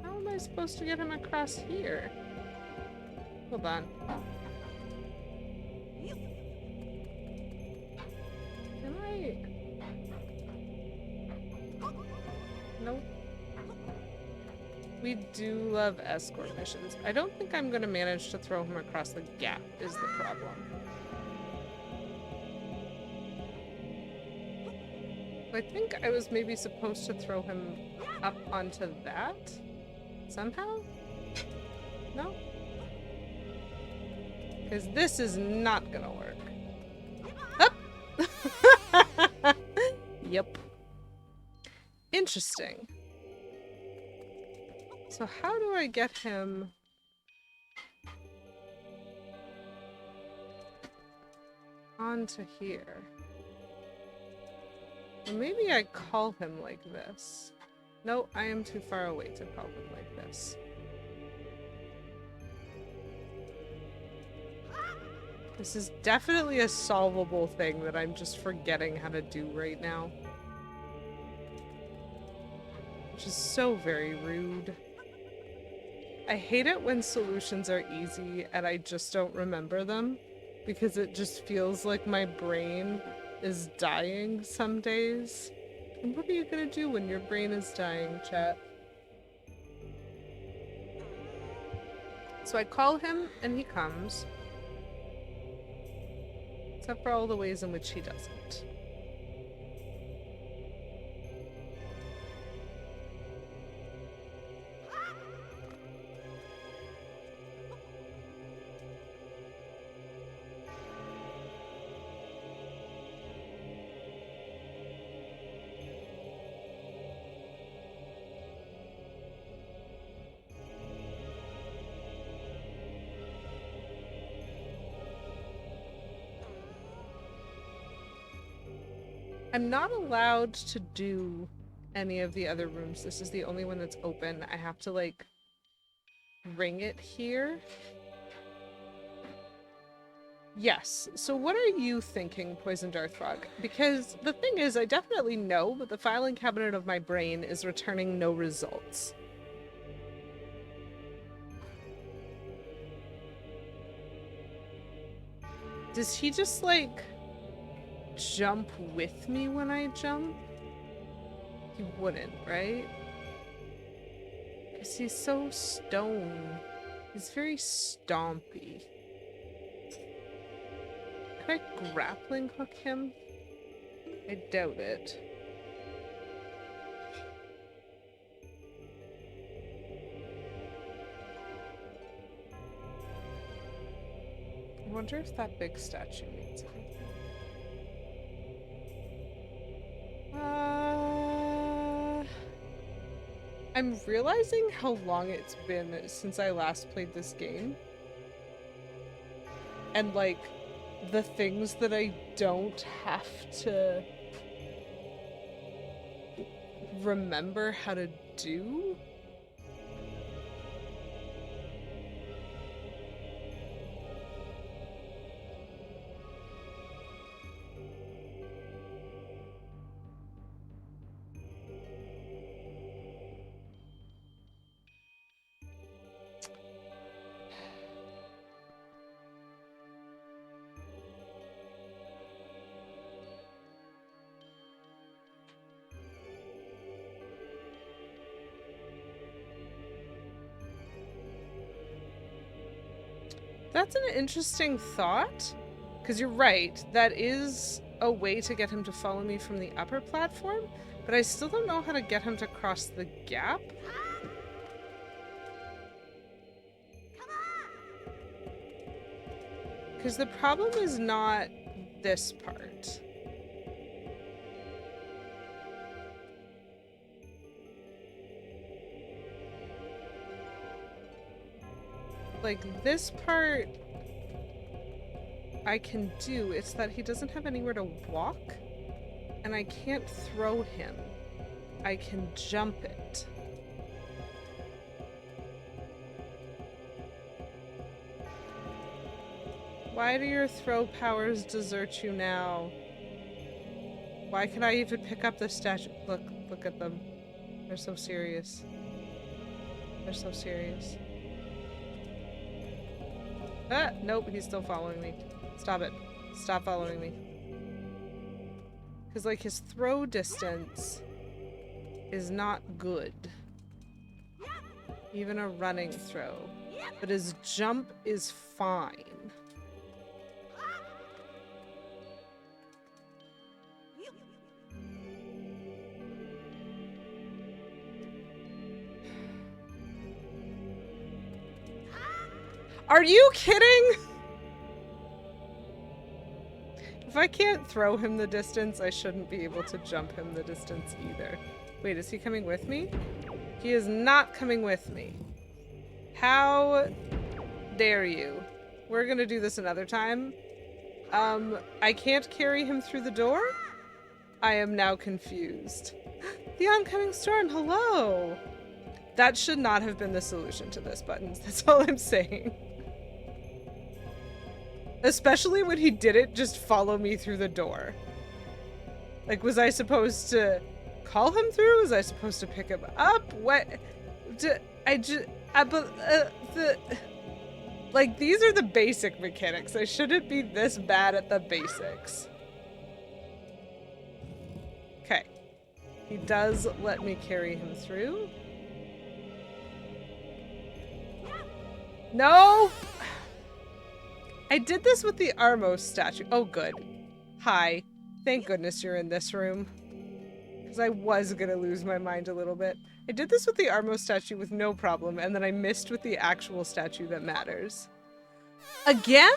How am I supposed to get him across here? Hold on. Can I? Nope. We do love escort missions. I don't think I'm gonna manage to throw him across the gap is the problem. I think I was maybe supposed to throw him up onto that? Somehow? No? Because this is not gonna work. Up! Yep. Interesting. So how do I get him... onto here? Well, maybe I call him like this. No, I am too far away to call him like this. This is definitely a solvable thing that I'm just forgetting how to do right now. Which is so very rude. I hate it when solutions are easy and I just don't remember them, because it just feels like my brain is dying some days. And what are you gonna do when your brain is dying, chat? So I call him and he comes. Except for all the ways in which he doesn't. I'm not allowed to do any of the other rooms. This is the only one that's open. I have to, like, ring it here. Yes. So what are you thinking, Poison Darthfrog? Because the thing is, I definitely know, but the filing cabinet of my brain is returning no results. Does he just, like, jump with me when I jump? He wouldn't, right? Because he's so stone. He's very stompy. Could I grappling hook him? I doubt it. I wonder if that big statue means anything. I'm realizing how long it's been since I last played this game. And, like, the things that I don't have to remember how to do. That's an interesting thought, because you're right, that is a way to get him to follow me from the upper platform, but I still don't know how to get him to cross the gap. Because the problem is not this part. Like, this part I can do, it's that he doesn't have anywhere to walk, and I can't throw him. I can jump it. Why do your throw powers desert you now? Why can I even pick up the statue? Look at them. They're so serious. They're so serious. Ah, nope, he's still following me. Stop it. Stop following me. Because, like, his throw distance is not good. Even a running throw. But his jump is fine. Are you kidding? If I can't throw him the distance, I shouldn't be able to jump him the distance either. Wait, is he coming with me? He is not coming with me. How dare you? We're gonna do this another time. I can't carry him through the door? I am now confused. The oncoming storm, hello! That should not have been the solution to this, Buttons. That's all I'm saying. Especially when he didn't just follow me through the door. Like, was I supposed to call him through? Was I supposed to pick him up? What? Like, these are the basic mechanics. I shouldn't be this bad at the basics. Okay. He does let me carry him through. No! I did this with the Armos statue. Oh, good. Hi. Thank goodness you're in this room. Because I was gonna lose my mind a little bit. I did this with the Armos statue with no problem, and then I missed with the actual statue that matters. Again?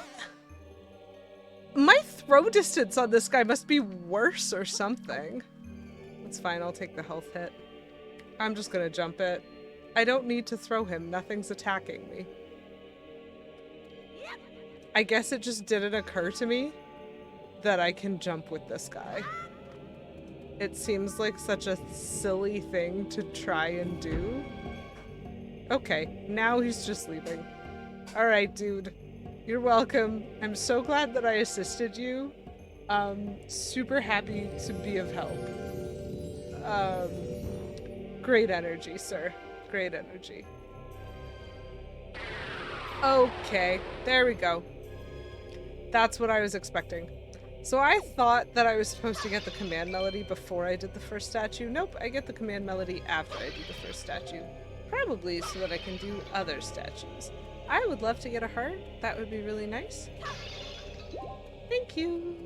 My throw distance on this guy must be worse or something. That's fine, I'll take the health hit. I'm just gonna jump it. I don't need to throw him, nothing's attacking me. I guess it just didn't occur to me that I can jump with this guy. It seems like such a silly thing to try and do. Okay, now he's just leaving. Alright, dude. You're welcome. I'm so glad that I assisted you. Super happy to be of help. Great energy, sir. Great energy. Okay, there we go. That's what I was expecting. So I thought that I was supposed to get the command melody before I did the first statue. Nope, I get the command melody after I do the first statue. Probably so that I can do other statues. I would love to get a heart. That would be really nice. Thank you.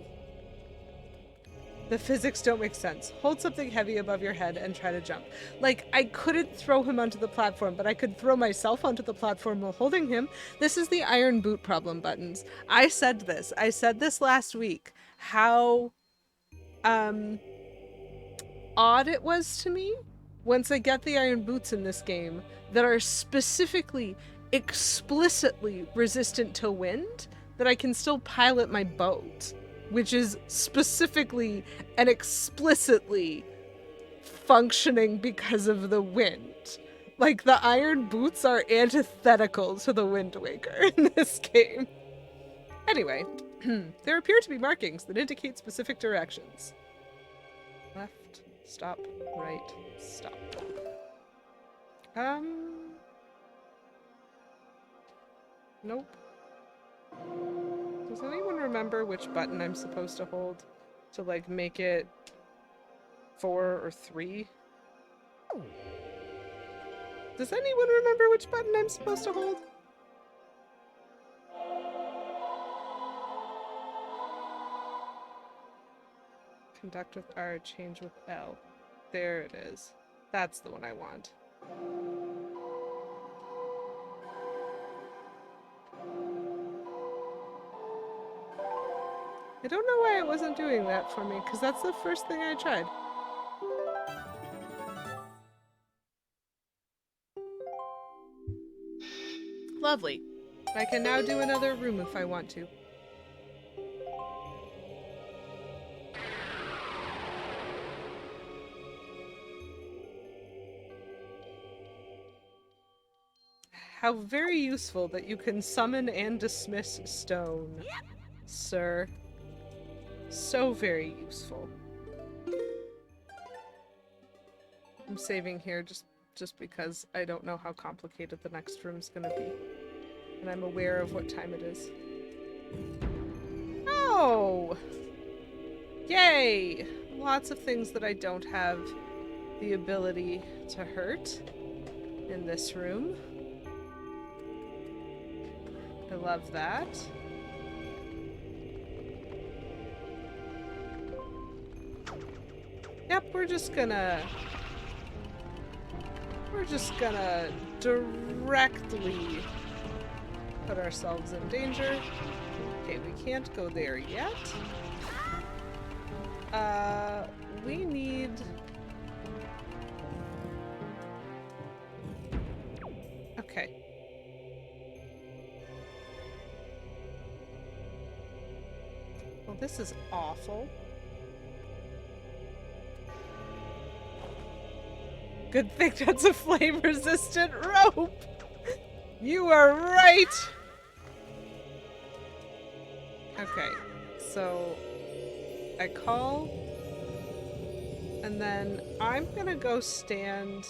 The physics don't make sense. Hold something heavy above your head and try to jump. Like, I couldn't throw him onto the platform, but I could throw myself onto the platform while holding him. This is the iron boot problem, Buttons. I said this. I said this last week. How, odd it was to me once I get the iron boots in this game that are specifically, explicitly resistant to wind, that I can still pilot my boat, which is specifically and explicitly functioning because of the wind. Like, the iron boots are antithetical to the Windwaker in this game. Anyway, there appear to be markings that indicate specific directions. Left, stop, right, stop. Nope. Does anyone remember which button I'm supposed to hold to, like, make it 4 or 3? Does anyone remember which button I'm supposed to hold? Conduct with R, change with L. There it is. That's the one I want. I don't know why it wasn't doing that for me, because that's the first thing I tried. Lovely. I can now do another room if I want to. How very useful that you can summon and dismiss stone, sir. So very useful. I'm saving here just because I don't know how complicated the next room's gonna be. And I'm aware of what time it is. Oh! Yay! Lots of things that I don't have the ability to hurt in this room. I love that. Yep, we're just gonna directly put ourselves in danger. Okay, we can't go there yet. We need... Okay. Well, this is awful. Good thing that's a flame-resistant rope! You are right! Okay, so I call, and then I'm gonna go stand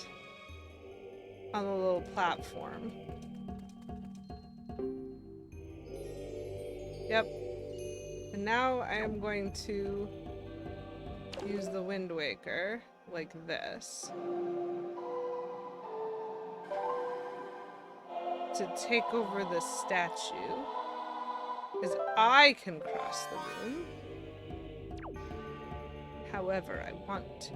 on a little platform. Yep. And now I am going to use the Windwaker like this to take over the statue, because I can cross the room however I want to.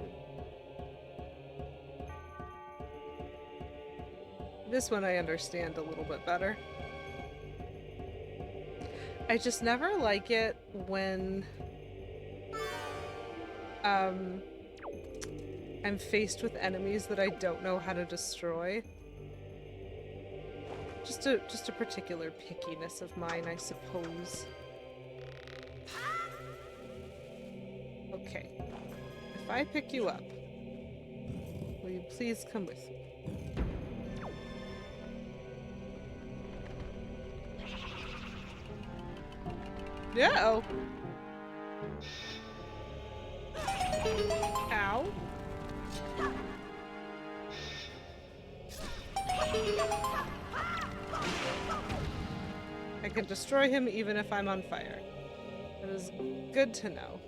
This one I understand a little bit better. I just never like it when I'm faced with enemies that I don't know how to destroy. Just a particular pickiness of mine, I suppose. Okay. If I pick you up, will you please come with me? No! Ow. I can destroy him even if I'm on fire. That is good to know.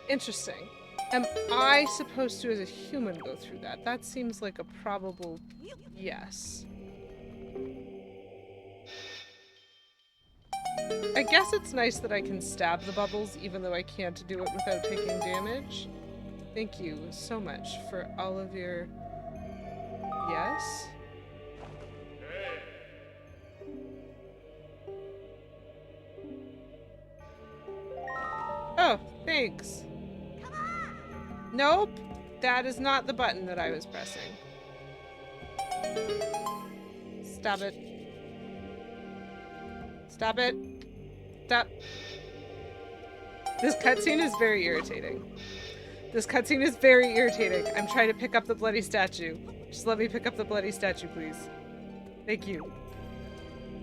Interesting. Am I supposed to, as a human, go through that? That seems like a probable yes. I guess it's nice that I can stab the bubbles even though I can't do it without taking damage. Thank you so much for all of your... Yes? Oh, thanks. Nope, that is not the button that I was pressing. Stop it. Stop it. Stop. This cutscene is very irritating. This cutscene is very irritating. I'm trying to pick up the bloody statue. Just let me pick up the bloody statue, please. Thank you.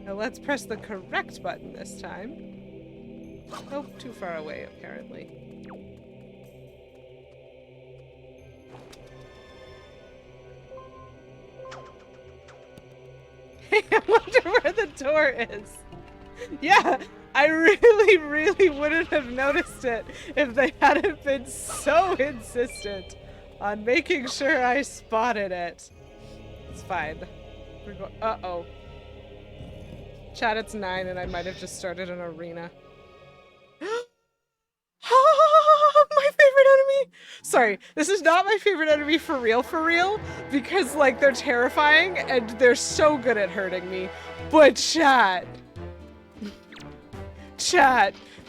Now let's press the correct button this time. Oh, too far away, apparently. I wonder where the door is. Yeah, I really, really wouldn't have noticed it if they hadn't been so insistent on making sure I spotted it. It's fine. We're going. Uh-oh. Chat, it's 9 and I might have just started an arena. My favorite enemy! Sorry, this is not my favorite enemy for real, because, like, they're terrifying and they're so good at hurting me. But chat,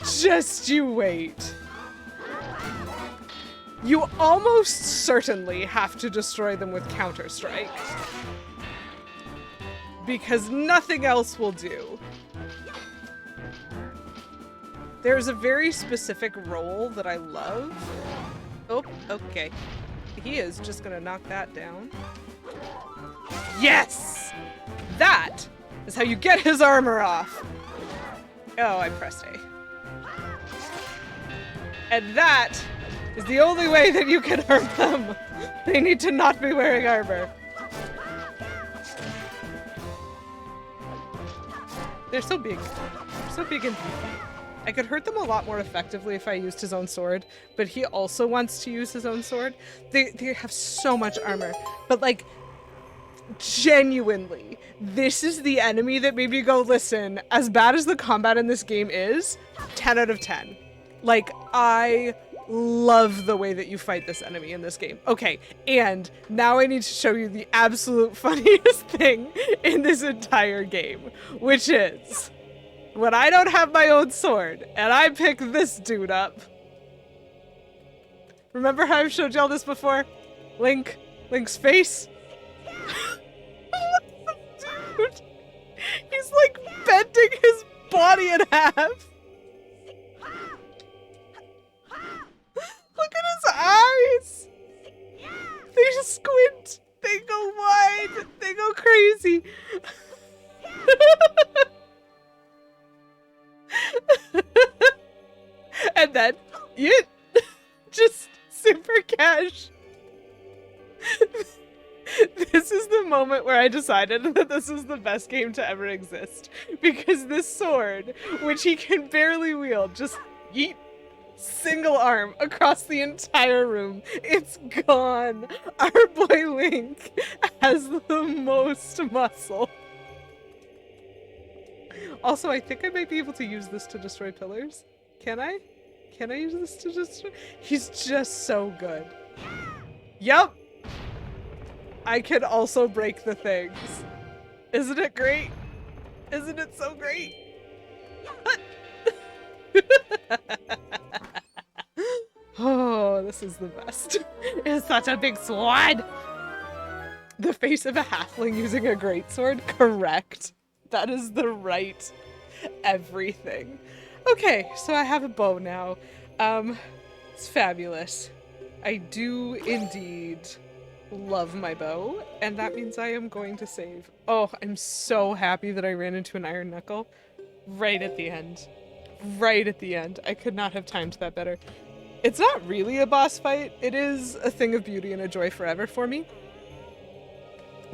just you wait. You almost certainly have to destroy them with Counter-Strike. Because nothing else will do. There's a very specific roll that I love. Oh, okay. He is just gonna knock that down. Yes! That is how you get his armor off. Oh, I pressed A. And that is the only way that you can hurt them. They need to not be wearing armor. They're so big. They're so big and beefy. I could hurt them a lot more effectively if I used his own sword, but he also wants to use his own sword. They have so much armor, but like, genuinely, this is the enemy that made me go, listen, as bad as the combat in this game is, 10 out of 10. Like, I love the way that you fight this enemy in this game. Okay, and now I need to show you the absolute funniest thing in this entire game, which is when I don't have my own sword and I pick this dude up. Remember how I've showed y'all this before? Link's face? Dude, he's like bending his body in half. Look at his eyes! They just squint, they go wide, they go crazy. And then, just super cash. This is the moment where I decided that this is the best game to ever exist. Because this sword, which he can barely wield, just yeet. Single arm across the entire room. It's gone. Our boy Link has the most muscle. Also, I think I might be able to use this to destroy pillars. Can I? Can I use this to destroy? He's just so good. Yup. I can also break the things. Isn't it great? Isn't it so great? Oh, this is the best. It's such a big sword. The face of a halfling using a greatsword? Correct. That is the right everything. Okay, so I have a bow now. It's fabulous. I do indeed love my bow, and that means I am going to save. Oh, I'm so happy that I ran into an iron knuckle right at the end. Right at the end. I could not have timed that better. It's not really a boss fight. It is a thing of beauty and a joy forever for me.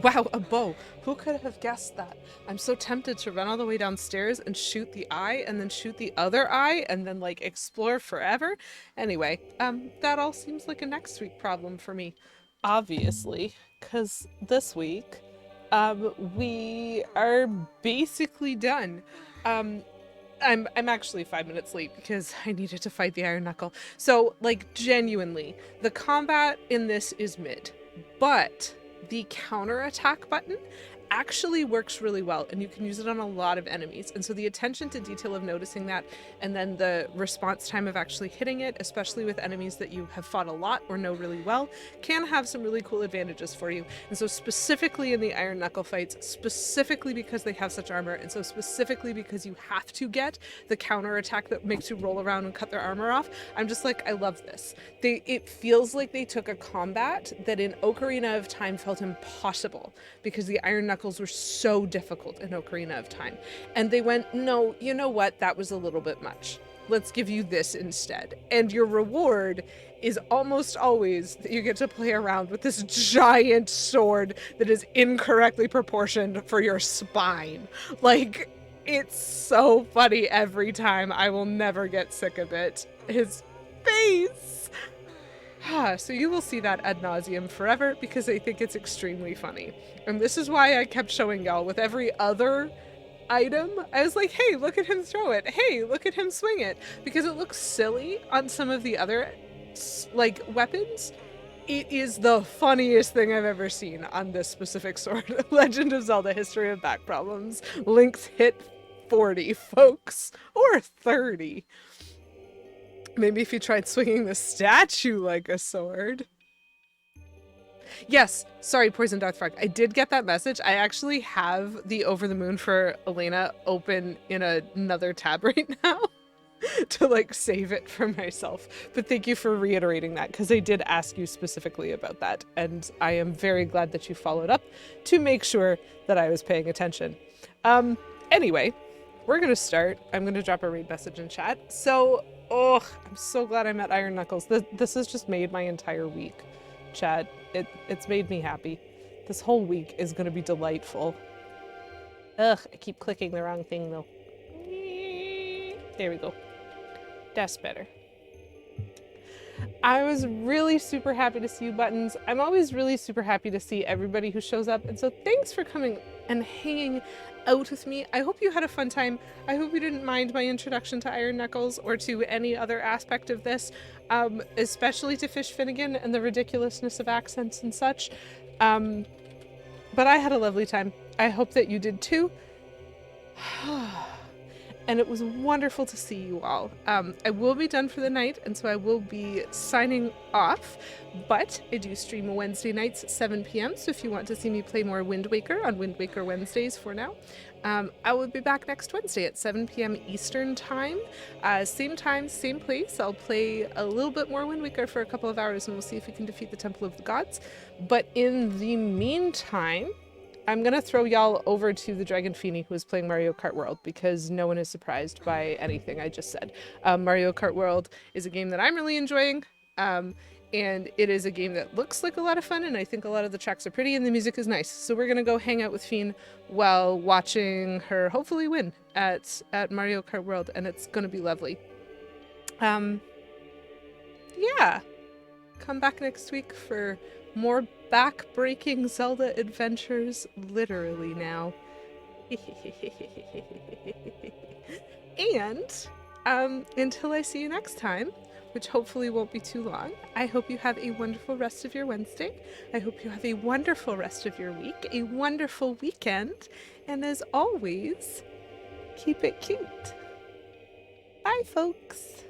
Wow, a bow. Who could have guessed that? I'm so tempted to run all the way downstairs and shoot the eye and then shoot the other eye and then like explore forever. Anyway, that all seems like a next week problem for me. Obviously, because this week, we are basically done. I'm actually 5 minutes late because I needed to fight the Iron Knuckle. So, like, genuinely, the combat in this is mid, but the counterattack button actually works really well, and you can use it on a lot of enemies. And so the attention to detail of noticing that, and then the response time of actually hitting it, especially with enemies that you have fought a lot or know really well, can have some really cool advantages for you. And so specifically in the Iron Knuckle fights, specifically because they have such armor, and so specifically because you have to get the counter attack that makes you roll around and cut their armor off, I'm just like, I love this. It feels like they took a combat that in Ocarina of Time felt impossible because the Iron Knuckles were so difficult in Ocarina of Time. And they went, no, you know what? That was a little bit much. Let's give you this instead. And your reward is almost always that you get to play around with this giant sword that is incorrectly proportioned for your spine. Like, it's so funny every time. I will never get sick of it. His face. So you will see that ad nauseum forever because I think it's extremely funny. And this is why I kept showing y'all with every other item. I was like, hey, look at him throw it. Hey, look at him swing it. Because it looks silly on some of the other like weapons. It is the funniest thing I've ever seen on this specific sword. Legend of Zelda History of Back Problems. Link's hit 40, folks. Or 30. Maybe if you tried swinging the statue like a sword. Yes, sorry, Poison Darth Frog. I did get that message. I actually have the Over the Moon for Elena open in another tab right now to like save it for myself. But thank you for reiterating that because I did ask you specifically about that. And I am very glad that you followed up to make sure that I was paying attention. Anyway, we're going to start. I'm going to drop a raid message in chat. So, oh, I'm so glad I met Iron Knuckles. This has just made my entire week, chat. It's made me happy. This whole week is going to be delightful. Ugh, I keep clicking the wrong thing though. There we go. That's better. I was really super happy to see you, Buttons. I'm always really super happy to see everybody who shows up. And so thanks for coming and hanging out with me. I hope you had a fun time. I hope you didn't mind my introduction to Iron Knuckles or to any other aspect of this, especially to Fish Finnegan and the ridiculousness of accents and such. But I had a lovely time. I hope that you did too. And it was wonderful to see you all. I will be done for the night, and so I will be signing off, but I do stream Wednesday nights at 7 p.m, so if you want to see me play more Windwaker on Windwaker Wednesdays for now, I will be back next Wednesday at 7 p.m. Eastern time, same place. I'll play a little bit more Windwaker for a couple of hours, and we'll see if we can defeat the Temple of the Gods. But in the meantime, I'm going to throw y'all over to the Dragon Feeny who is playing Mario Kart World because no one is surprised by anything I just said. Mario Kart World is a game that I'm really enjoying, and it is a game that looks like a lot of fun, and I think a lot of the tracks are pretty and the music is nice. So we're going to go hang out with Fien while watching her hopefully win at Mario Kart World, and it's going to be lovely. Yeah. Come back next week for more back-breaking Zelda adventures, literally now. And until I see you next time, which hopefully won't be too long, I hope you have a wonderful rest of your Wednesday. I hope you have a wonderful rest of your week, a wonderful weekend, and as always, keep it cute. Bye, folks.